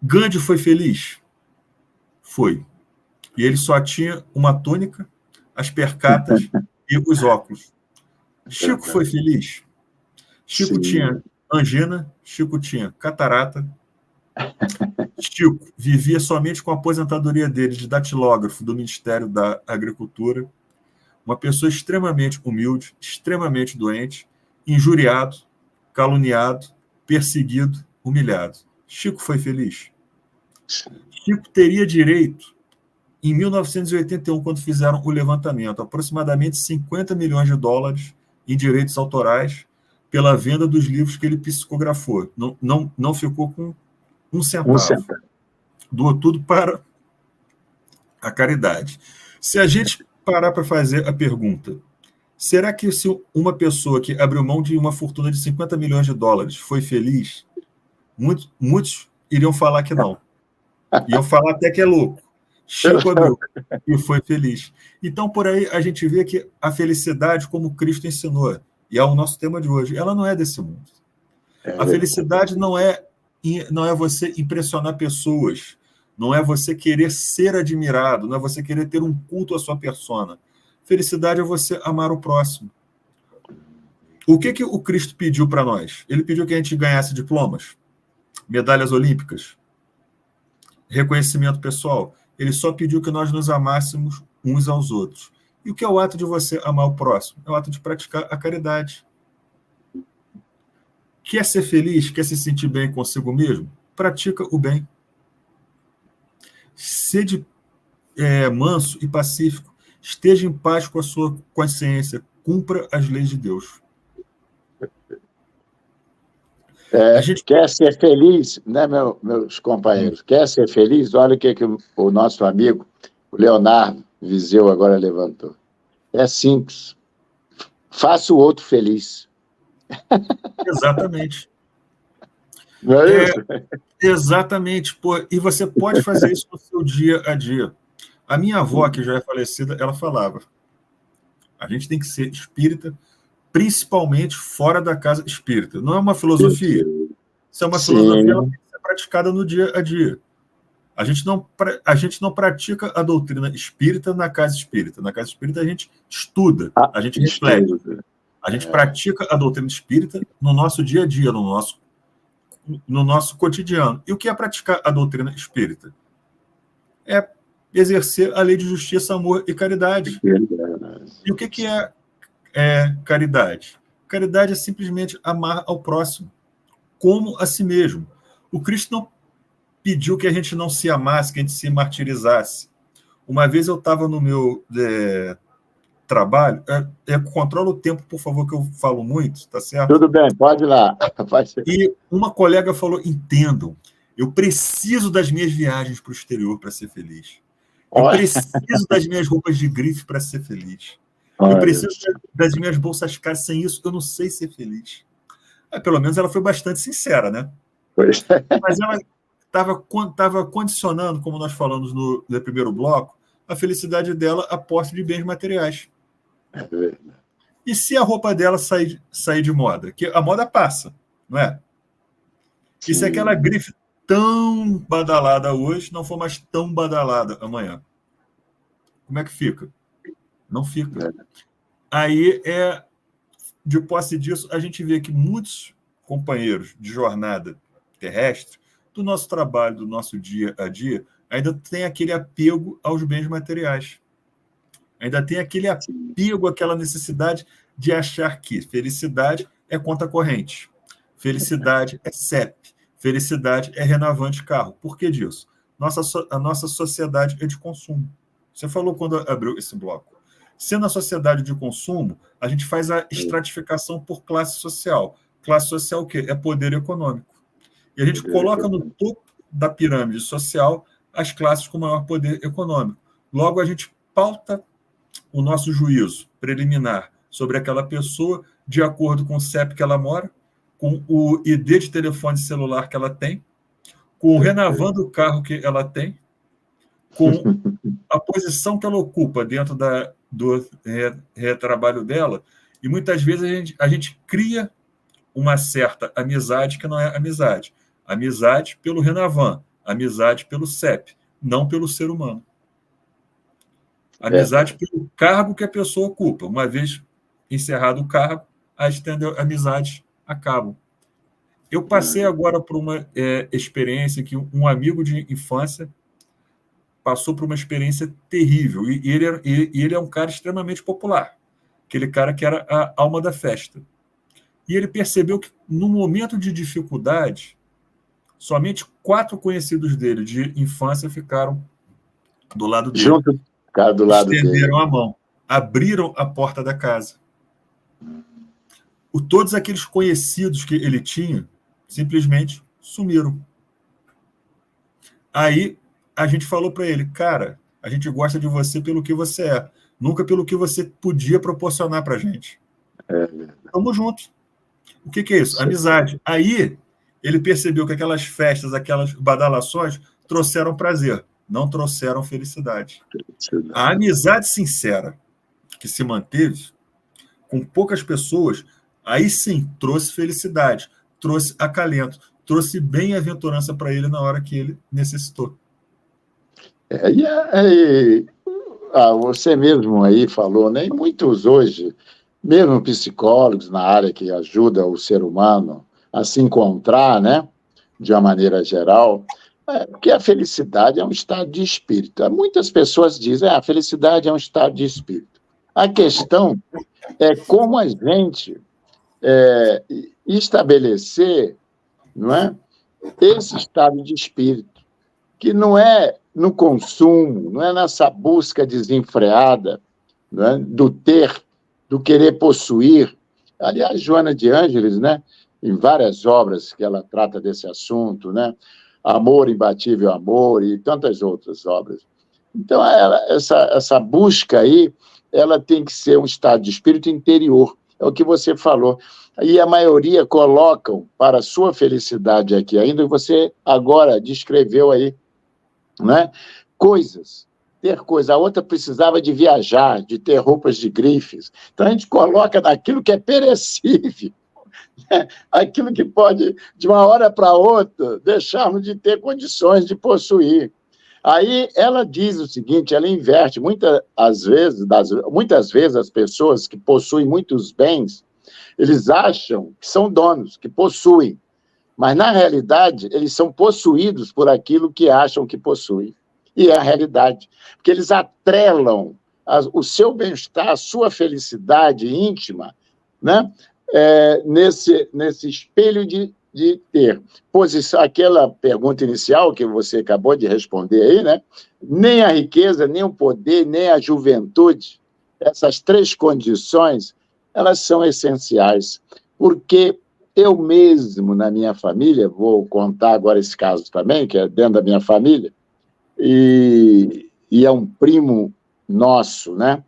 Gandhi foi feliz? Foi. E ele só tinha uma túnica, as percatas e os óculos. Chico foi feliz? Chico tinha angina, Chico tinha catarata. Chico vivia somente com a aposentadoria dele de datilógrafo do Ministério da Agricultura. Uma pessoa extremamente humilde, extremamente doente, injuriado, caluniado, perseguido, humilhado. Chico foi feliz? Chico teria direito, em 1981, quando fizeram o levantamento, aproximadamente 50 milhões de dólares em direitos autorais pela venda dos livros que ele psicografou. Não ficou com um centavo. Doou tudo para a caridade. Se a gente parar para fazer a pergunta, será que se uma pessoa que abriu mão de uma fortuna de 50 milhões de dólares foi feliz? Muitos iriam falar que não. Iam falar até que é louco. Chico abriu e foi feliz. Então, por aí, a gente vê que a felicidade, como Cristo ensinou, e é o nosso tema de hoje, ela não é desse mundo. A felicidade não é você impressionar pessoas, não é você querer ser admirado, não é você querer ter um culto à sua persona. Felicidade é você amar o próximo. O que o Cristo pediu para nós? Ele pediu que a gente ganhasse diplomas, medalhas olímpicas, reconhecimento pessoal. Ele só pediu que nós nos amássemos uns aos outros. E o que é o ato de você amar o próximo? É o ato de praticar a caridade. Quer ser feliz? Quer se sentir bem consigo mesmo? Pratica o bem. Sede manso e pacífico. Esteja em paz com a sua consciência. Cumpra as leis de Deus. A gente Quer ser feliz, né, meus companheiros? Quer ser feliz? Olha o que o nosso amigo, o Leonardo Viseu, agora levantou. É simples. Faça o outro feliz. Exatamente. Não é isso? Exatamente. Pô, e você pode fazer isso no seu dia a dia. A minha avó, que já é falecida, ela falava: a gente tem que ser espírita, principalmente fora da casa espírita. Não é uma filosofia. Isso é uma filosofia, ela tem que ser praticada no dia a dia. A gente não pratica a doutrina espírita na casa espírita. Na casa espírita a gente estuda, a gente reflete. A gente pratica a doutrina espírita no nosso dia a dia, no nosso cotidiano. E o que é praticar a doutrina espírita? É exercer a lei de justiça, amor e caridade. E o que é caridade? Caridade é simplesmente amar ao próximo como a si mesmo. O Cristo não pediu que a gente não se amasse, que a gente se martirizasse. Uma vez eu estava no meu trabalho, controla o tempo, por favor, que eu falo muito, tá certo? Tudo bem, pode ir lá. E uma colega falou: entendam, eu preciso das minhas viagens para o exterior para ser feliz. Eu preciso das minhas roupas de grife para ser feliz. Eu preciso das minhas bolsas caras. Sem isso, eu não sei ser feliz. Pelo menos ela foi bastante sincera, né? Pois é. Mas ela estava condicionando, como nós falamos no primeiro bloco, a felicidade dela a posse de bens materiais. E se a roupa dela sair de moda? Que a moda passa, não é? E se aquela grife tão badalada hoje não for mais tão badalada amanhã? Como é que fica? Não fica. Aí, de posse disso, a gente vê que muitos companheiros de jornada terrestre, do nosso trabalho, do nosso dia a dia, ainda tem aquele apego aos bens materiais. Ainda tem aquele apego, aquela necessidade de achar que felicidade é conta corrente, felicidade é CEP, felicidade é renovante carro. Por que disso? A nossa sociedade é de consumo. Você falou quando abriu esse bloco. Sendo a sociedade de consumo, a gente faz a estratificação por classe social. Classe social o quê? É poder econômico. E a gente coloca no topo da pirâmide social as classes com maior poder econômico. Logo, a gente pauta o nosso juízo preliminar sobre aquela pessoa de acordo com o CEP que ela mora, com o ID de telefone celular que ela tem, com o renavan do carro que ela tem, com a posição que ela ocupa dentro do retrabalho dela, e muitas vezes a gente cria uma certa amizade que não é amizade. Amizade pelo renavan, amizade pelo CEP, não pelo ser humano. Amizade pelo cargo que a pessoa ocupa. Uma vez encerrado o cargo, as amizades acabam. Eu passei agora por uma experiência que um amigo de infância passou por uma experiência terrível. E ele é um cara extremamente popular. Aquele cara que era a alma da festa. E ele percebeu que, no momento de dificuldade, somente 4 conhecidos dele de infância ficaram do lado dele. Junto, cara, do lado dele. Estenderam a mão. Abriram a porta da casa. Todos aqueles conhecidos que ele tinha simplesmente sumiram. Aí a gente falou para ele: cara, a gente gosta de você pelo que você é, nunca pelo que você podia proporcionar para a gente. Tamo junto. O que é isso? Amizade. Aí ele percebeu que aquelas festas, aquelas badalações trouxeram prazer, não trouxeram felicidade. A amizade sincera que se manteve com poucas pessoas, aí sim trouxe felicidade, trouxe acalento, trouxe bem-aventurança para ele na hora que ele necessitou. Você mesmo aí falou, né? E muitos hoje, mesmo psicólogos na área que ajuda o ser humano a se encontrar, né? De uma maneira geral, porque a felicidade é um estado de espírito. Muitas pessoas dizem, a felicidade é um estado de espírito. A questão é como a gente estabelecer, não é, esse estado de espírito, que não é no consumo, não é nessa busca desenfreada, não é, do ter, do querer possuir. Aliás, Joana de Ângeles, né, em várias obras que ela trata desse assunto, né? Amor, Imbatível Amor e tantas outras obras. Então, essa busca aí, ela tem que ser um estado de espírito interior, é o que você falou. E a maioria colocam para a sua felicidade aqui, ainda você agora descreveu aí, né? Coisas, ter coisa. A outra precisava de viajar, de ter roupas de grifes. Então, a gente coloca naquilo que é perecível, né? Aquilo que pode, de uma hora para outra, deixarmos de ter condições de possuir. Aí ela diz o seguinte, ela inverte. Muitas vezes as pessoas que possuem muitos bens, eles acham que são donos, que possuem, mas, na realidade, eles são possuídos por aquilo que acham que possuem. E é a realidade, porque eles atrelam o seu bem-estar, a sua felicidade íntima, né? Nesse espelho de ter posição. Aquela pergunta inicial que você acabou de responder aí, né? Nem a riqueza, nem o poder, nem a juventude, essas três condições, elas são essenciais, porque eu mesmo, na minha família, vou contar agora esse caso também, que é dentro da minha família, e é um primo nosso, né?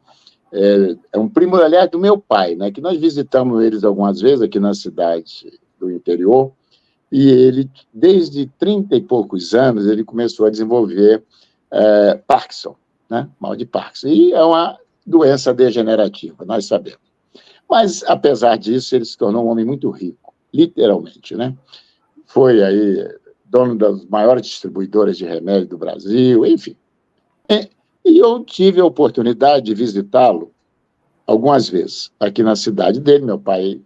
É um primo, aliás, do meu pai, né? Que nós visitamos eles algumas vezes aqui na cidade do interior, e ele, desde 30 e poucos anos, ele começou a desenvolver Parkinson, né? Mal de Parkinson, e é uma doença degenerativa, nós sabemos. Mas, apesar disso, ele se tornou um homem muito rico, literalmente, né? Foi aí dono das maiores distribuidoras de remédio do Brasil, enfim. E eu tive a oportunidade de visitá-lo algumas vezes aqui na cidade dele. Meu pai,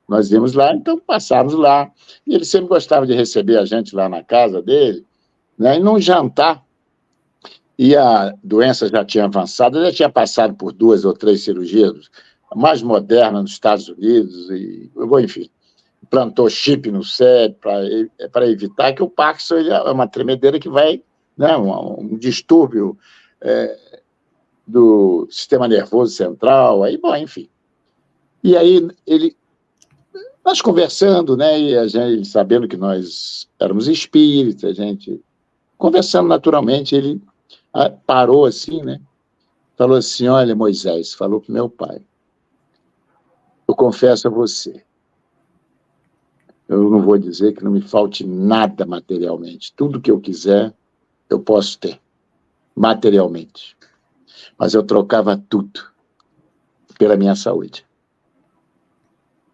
nós íamos lá, então passávamos lá. E ele sempre gostava de receber a gente lá na casa dele, né? E num jantar, e a doença já tinha avançado, ele já tinha passado por 2 ou 3 cirurgias, a mais moderna nos Estados Unidos, e, enfim, plantou chip no cérebro para evitar que o Parkinson é uma tremedeira que vai, né, um distúrbio do sistema nervoso central, aí, bom, enfim. E aí nós conversando, né, e a gente, sabendo que nós éramos espíritas, a gente conversando naturalmente, ele parou assim, né, falou assim: olha, Moisés, falou para o meu pai, eu confesso a você, eu não vou dizer que não me falte nada materialmente. Tudo que eu quiser, eu posso ter, materialmente. Mas eu trocava tudo pela minha saúde.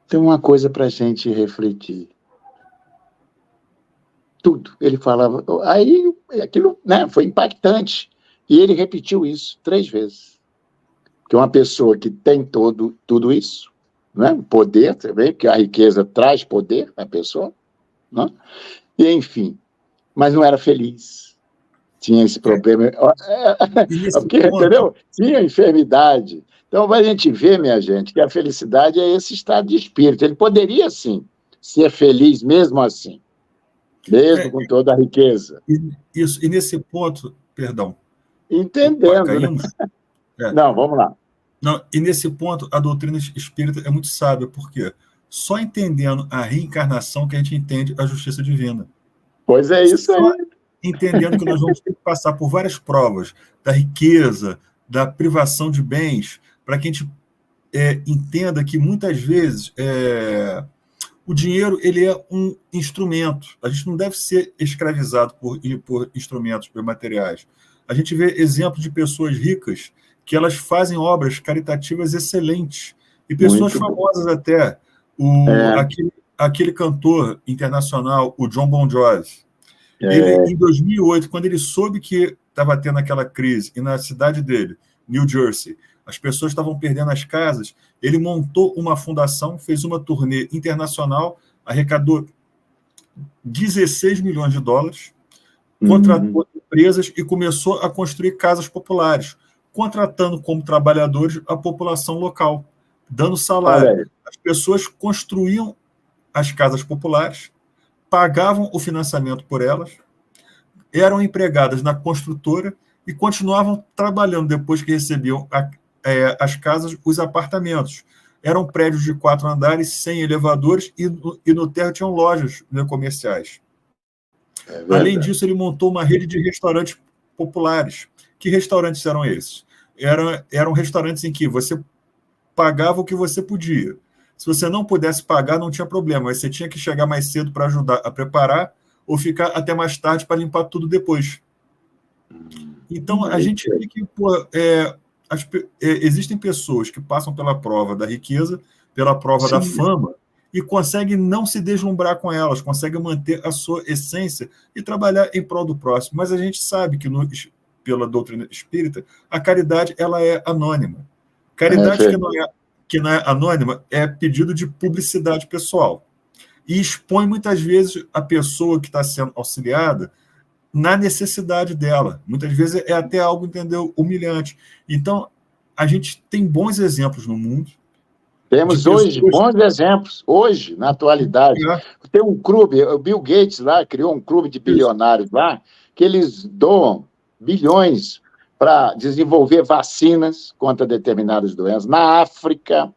Então, uma coisa para a gente refletir. Tudo. Ele falava... Aí, aquilo, né, foi impactante. E ele repetiu isso 3 vezes. Que uma pessoa que tem tudo isso, né? Poder também, porque a riqueza traz poder à pessoa, né? E, enfim, mas não era feliz, tinha esse problema, porque, entendeu? Tinha enfermidade. Então, a gente vê, minha gente, que a felicidade é esse estado de espírito. Ele poderia, sim, ser feliz mesmo assim, mesmo com toda a riqueza. Isso, e nesse ponto, perdão. Entendendo, né? Não, vamos lá. Não, e nesse ponto, a doutrina espírita é muito sábia, porque só entendendo a reencarnação que a gente entende a justiça divina. Pois é isso aí. Só entendendo que nós vamos ter que passar por várias provas da riqueza, da privação de bens, para que a gente entenda que, muitas vezes, o dinheiro ele é um instrumento. A gente não deve ser escravizado por instrumentos, por materiais. A gente vê exemplos de pessoas ricas que elas fazem obras caritativas excelentes, e pessoas famosas até. Aquele cantor internacional, o John Bon Jovi, ele, em 2008, quando ele soube que estava tendo aquela crise, e na cidade dele, New Jersey, as pessoas estavam perdendo as casas, ele montou uma fundação, fez uma turnê internacional, arrecadou $16 milhões, contratou empresas e começou a construir casas populares, contratando como trabalhadores a população local, dando salário. As pessoas construíam as casas populares, pagavam o financiamento por elas, eram empregadas na construtora e continuavam trabalhando depois que recebiam as casas, os apartamentos. eram prédios de 4 andares, sem elevadores, e no térreo tinham lojas, né, comerciais. Além disso, ele montou uma rede de restaurantes populares. Que restaurantes eram esses? Eram restaurantes em que você pagava o que você podia. Se você não pudesse pagar, não tinha problema, mas você tinha que chegar mais cedo para ajudar a preparar ou ficar até mais tarde para limpar tudo depois. Então, a gente vê que existem pessoas que passam pela prova da riqueza, pela prova da fama, e conseguem não se deslumbrar com elas, conseguem manter a sua essência e trabalhar em prol do próximo. Mas a gente sabe que, pela doutrina espírita, a caridade ela é anônima. Caridade que não é anônima é pedido de publicidade pessoal. E expõe, muitas vezes, a pessoa que está sendo auxiliada na necessidade dela. Muitas vezes é até algo, entendeu, humilhante. Então, a gente tem bons exemplos no mundo. Temos hoje bons exemplos, hoje, na atualidade. Tem um clube, o Bill Gates lá criou um clube de bilionários lá, que eles doam bilhões para desenvolver vacinas contra determinadas doenças na África,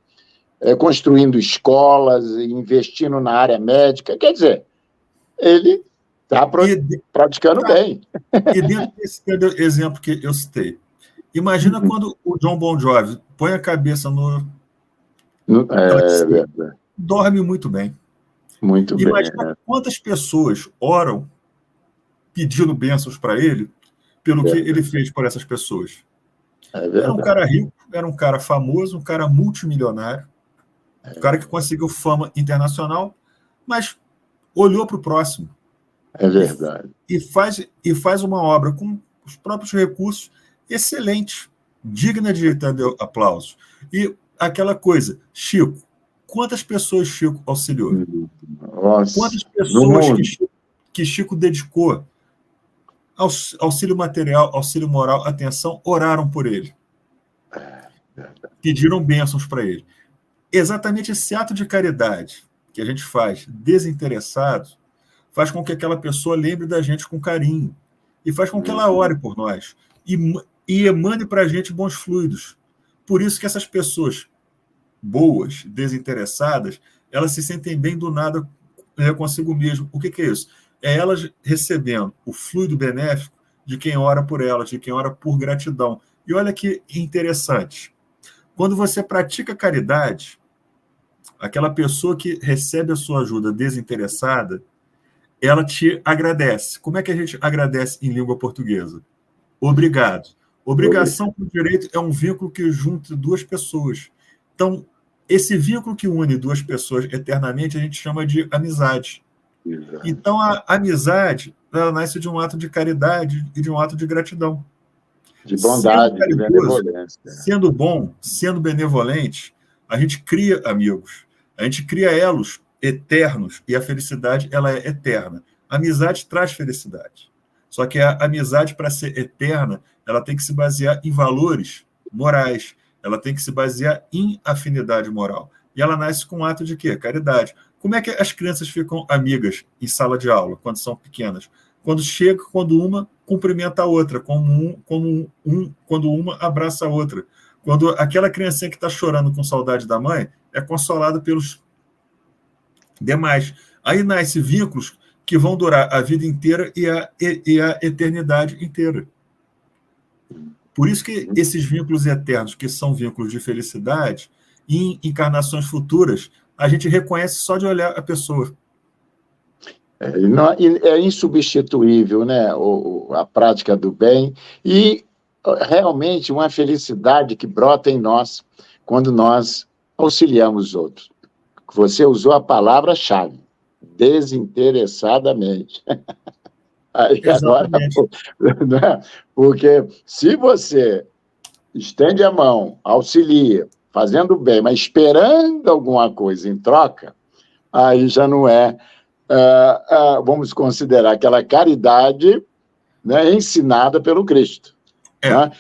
construindo escolas, investindo na área médica. Quer dizer, ele está praticando bem. E dentro desse exemplo que eu citei, imagina quando o John Bon Jovi põe a cabeça dorme muito bem. Muito bem. Imagina quantas pessoas oram pedindo bênçãos para ele pelo que ele fez por essas pessoas. Era um cara rico, era um cara famoso, um cara multimilionário, um cara que conseguiu fama internacional, mas olhou para o próximo. É verdade. E faz uma obra com os próprios recursos excelente, digna de aplausos. E aquela coisa, Chico, quantas pessoas Chico auxiliou? Nossa, quantas pessoas que Chico dedicou auxílio material, auxílio moral, atenção, oraram por ele. Pediram bênçãos para ele. Exatamente esse ato de caridade que a gente faz desinteressado faz com que aquela pessoa lembre da gente com carinho e faz com que ela ore por nós e emane para a gente bons fluidos. Por isso que essas pessoas boas, desinteressadas, elas se sentem bem do nada consigo mesmo. O que é isso? É elas recebendo o fluido benéfico de quem ora por elas, de quem ora por gratidão. E olha que interessante. Quando você pratica caridade, aquela pessoa que recebe a sua ajuda desinteressada, ela te agradece. Como é que a gente agradece em língua portuguesa? Obrigado. Obrigação por direito é um vínculo que junta duas pessoas. Então, esse vínculo que une duas pessoas eternamente, a gente chama de amizade. Então, a amizade, ela nasce de um ato de caridade e de um ato de gratidão. De bondade, de benevolência. Sendo bom, sendo benevolente, a gente cria amigos. A gente cria elos eternos e a felicidade, ela é eterna. A amizade traz felicidade. Só que a amizade, para ser eterna, ela tem que se basear em valores morais. Ela tem que se basear em afinidade moral. E ela nasce com um ato de quê? Caridade. Como é que as crianças ficam amigas em sala de aula, quando são pequenas? Quando uma cumprimenta a outra, quando uma abraça a outra. Quando aquela criancinha que está chorando com saudade da mãe é consolada pelos demais. Aí nascem vínculos que vão durar a vida inteira e a eternidade inteira. Por isso que esses vínculos eternos, que são vínculos de felicidade, em encarnações futuras, a gente reconhece só de olhar a pessoa. É insubstituível, né, a prática do bem e realmente uma felicidade que brota em nós quando nós auxiliamos os outros. Você usou a palavra-chave, desinteressadamente. Aí, agora, né? Porque se você estende a mão, auxilia, fazendo bem, mas esperando alguma coisa em troca, aí já não é, vamos considerar aquela caridade, né, ensinada pelo Cristo. Né?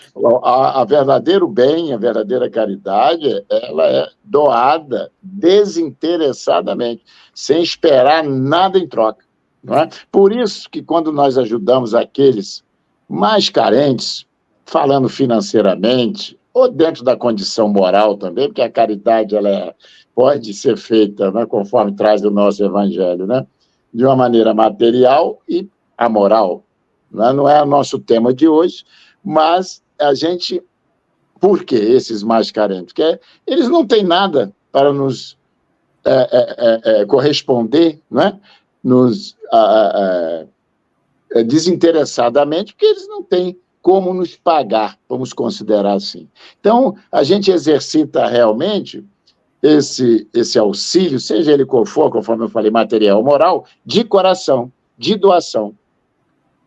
A verdadeiro bem, a verdadeira caridade, ela é doada desinteressadamente, sem esperar nada em troca. Não é? Por isso que quando nós ajudamos aqueles mais carentes, falando financeiramente ou dentro da condição moral também, porque a caridade pode ser feita, né, conforme traz o nosso evangelho, né, de uma maneira material e amoral. Né? Não é o nosso tema de hoje, mas a gente... Por que esses mais carentes? Porque eles não têm nada para nos corresponder, né? Desinteressadamente, porque eles não têm como nos pagar, vamos considerar assim. Então, a gente exercita realmente esse auxílio, seja ele qual for, conforme eu falei, material ou moral, de coração, de doação,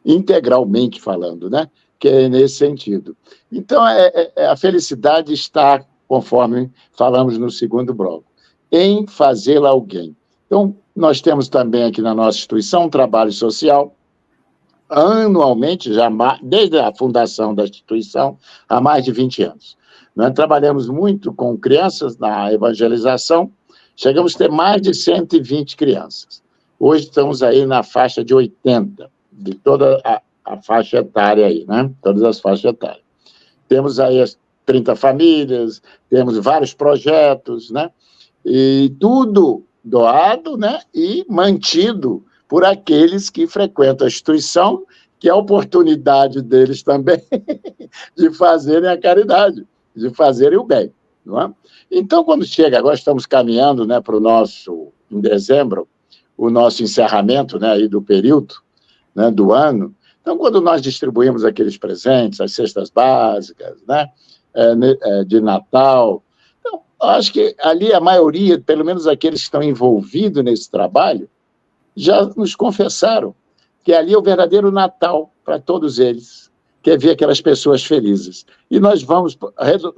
integralmente falando, né? Que é nesse sentido. Então, a felicidade está, conforme falamos no segundo bloco, em fazê-la alguém. Então, nós temos também aqui na nossa instituição um trabalho social, anualmente, desde a fundação da instituição, há mais de 20 anos. Nós trabalhamos muito com crianças na evangelização, chegamos a ter mais de 120 crianças. Hoje estamos aí na faixa de 80, de toda a faixa etária aí, né? Todas as faixas etárias. Temos aí as 30 famílias, temos vários projetos, né? E tudo doado, né? E mantido por aqueles que frequentam a instituição, que é a oportunidade deles também de fazerem a caridade, de fazerem o bem, não é? Então, quando chega, agora estamos caminhando, né, para o nosso, em dezembro, o nosso encerramento, né, aí do período, né, do ano. Então, quando nós distribuímos aqueles presentes, as cestas básicas, né, de Natal, então, acho que ali a maioria, pelo menos aqueles que estão envolvidos nesse trabalho, já nos confessaram que ali é o verdadeiro Natal para todos eles, que é ver aquelas pessoas felizes. E nós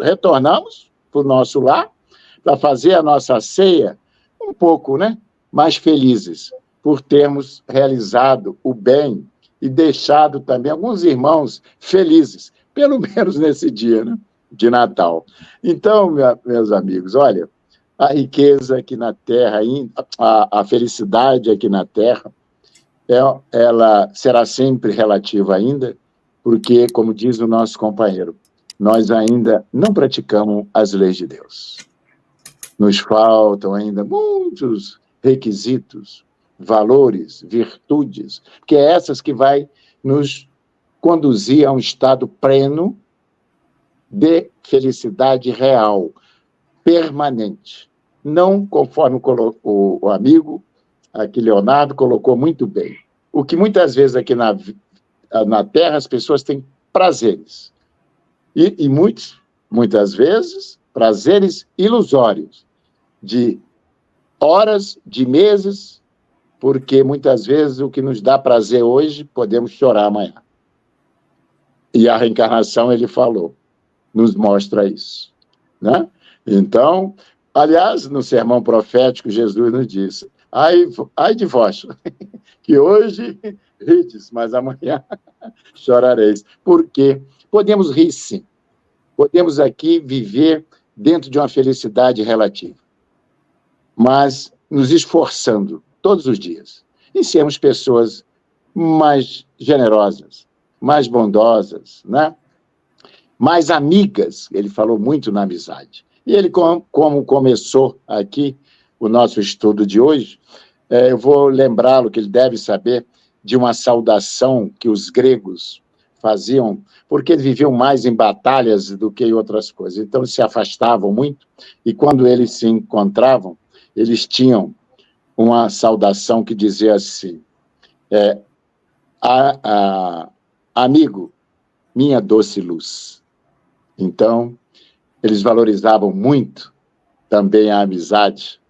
retornamos para o nosso lar, para fazer a nossa ceia um pouco, né, mais felizes, por termos realizado o bem e deixado também alguns irmãos felizes, pelo menos nesse dia, né, de Natal. Então, meus amigos, olha, a riqueza aqui na Terra, a felicidade aqui na Terra, ela será sempre relativa ainda, porque, como diz o nosso companheiro, nós ainda não praticamos as leis de Deus. Nos faltam ainda muitos requisitos, valores, virtudes, que é essas que vai nos conduzir a um estado pleno de felicidade real, permanente. Não conforme o amigo, aqui Leonardo, colocou muito bem. O que muitas vezes aqui na Terra as pessoas têm prazeres. E muitas vezes, prazeres ilusórios, de horas, de meses, porque muitas vezes o que nos dá prazer hoje, podemos chorar amanhã. E a reencarnação, ele falou, nos mostra isso, né? Então, aliás, no sermão profético, Jesus nos disse, ai de vós, que hoje rides, mas amanhã chorareis. Porque podemos rir, sim. Podemos aqui viver dentro de uma felicidade relativa, mas nos esforçando todos os dias em sermos pessoas mais generosas, mais bondosas, né? Mais amigas. Ele falou muito na amizade. E ele, como começou aqui o nosso estudo de hoje, eu vou lembrá-lo, que ele deve saber, de uma saudação que os gregos faziam, porque eles viviam mais em batalhas do que em outras coisas. Então, eles se afastavam muito, e quando eles se encontravam, eles tinham uma saudação que dizia assim, amigo, minha doce luz. Então, eles valorizavam muito também a amizade,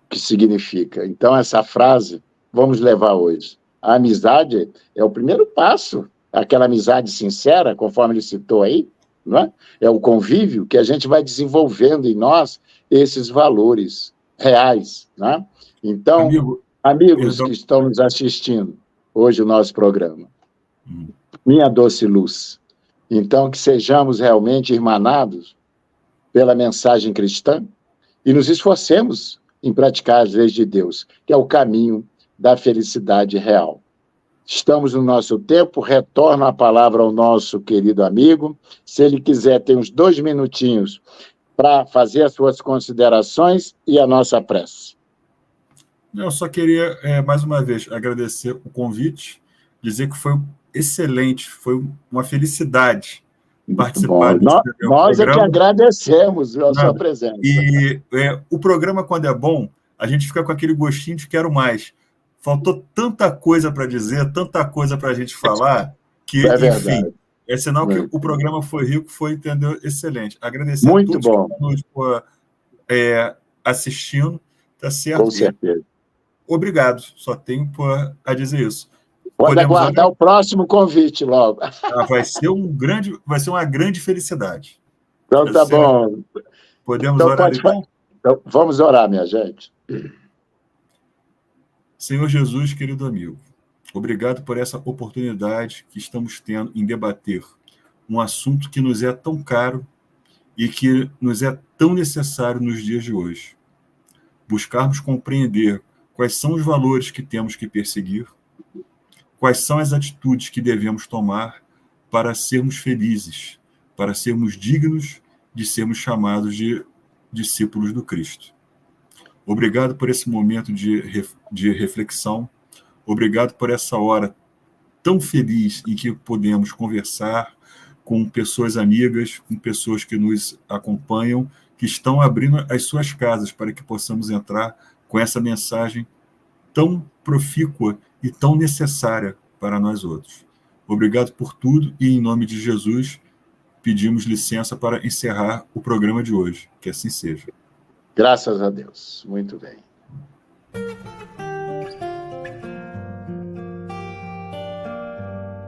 que significa. Então, essa frase, vamos levar hoje. A amizade é o primeiro passo, aquela amizade sincera, conforme ele citou aí, não é? É o convívio que a gente vai desenvolvendo em nós esses valores reais, né? Então, amigos que estão nos assistindo hoje o nosso programa, minha doce luz, então que sejamos realmente irmanados pela mensagem cristã e nos esforcemos em praticar as leis de Deus, que é o caminho da felicidade real. Estamos no nosso tempo, retorno a palavra ao nosso querido amigo. Se ele quiser, tem uns 2 minutinhos para fazer as suas considerações e a nossa prece. Eu só queria, mais uma vez, agradecer o convite, dizer que foi excelente, foi uma felicidade participar desse Nós programa. É que agradecemos a sua presença. E o programa, quando é bom, a gente fica com aquele gostinho de quero mais. Faltou tanta coisa para dizer, tanta coisa para a gente falar, que, enfim, é sinal que o programa foi rico, foi, entendeu, excelente. Agradecer a todos que estão nos assistindo, tá certo? Com certeza. Obrigado, só tenho a dizer isso. Pode aguardar o próximo convite logo. Vai ser uma grande felicidade. Então tá bom. Podemos orar então? Então, vamos orar, minha gente. Senhor Jesus, querido amigo, obrigado por essa oportunidade que estamos tendo em debater um assunto que nos é tão caro e que nos é tão necessário nos dias de hoje. Buscarmos compreender quais são os valores que temos que perseguir, quais são as atitudes que devemos tomar para sermos felizes, para sermos dignos de sermos chamados de discípulos do Cristo. Obrigado por esse momento de reflexão. Obrigado por essa hora tão feliz em que podemos conversar com pessoas amigas, com pessoas que nos acompanham, que estão abrindo as suas casas para que possamos entrar com essa mensagem tão profícua e tão necessária para nós outros. Obrigado por tudo e, em nome de Jesus, pedimos licença para encerrar o programa de hoje. Que assim seja. Graças a Deus. Muito bem.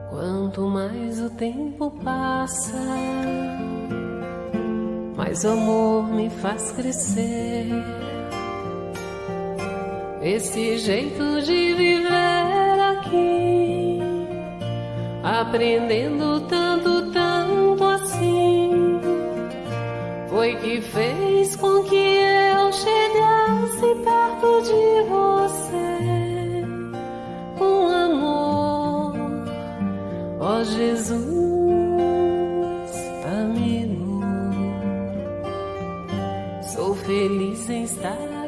Quanto mais o tempo passa, mais o amor me faz crescer. Esse jeito de viver aqui, aprendendo tanto, tanto assim, foi que fez com que eu chegasse perto de você com amor, ó Jesus, amigo. Sou feliz em estar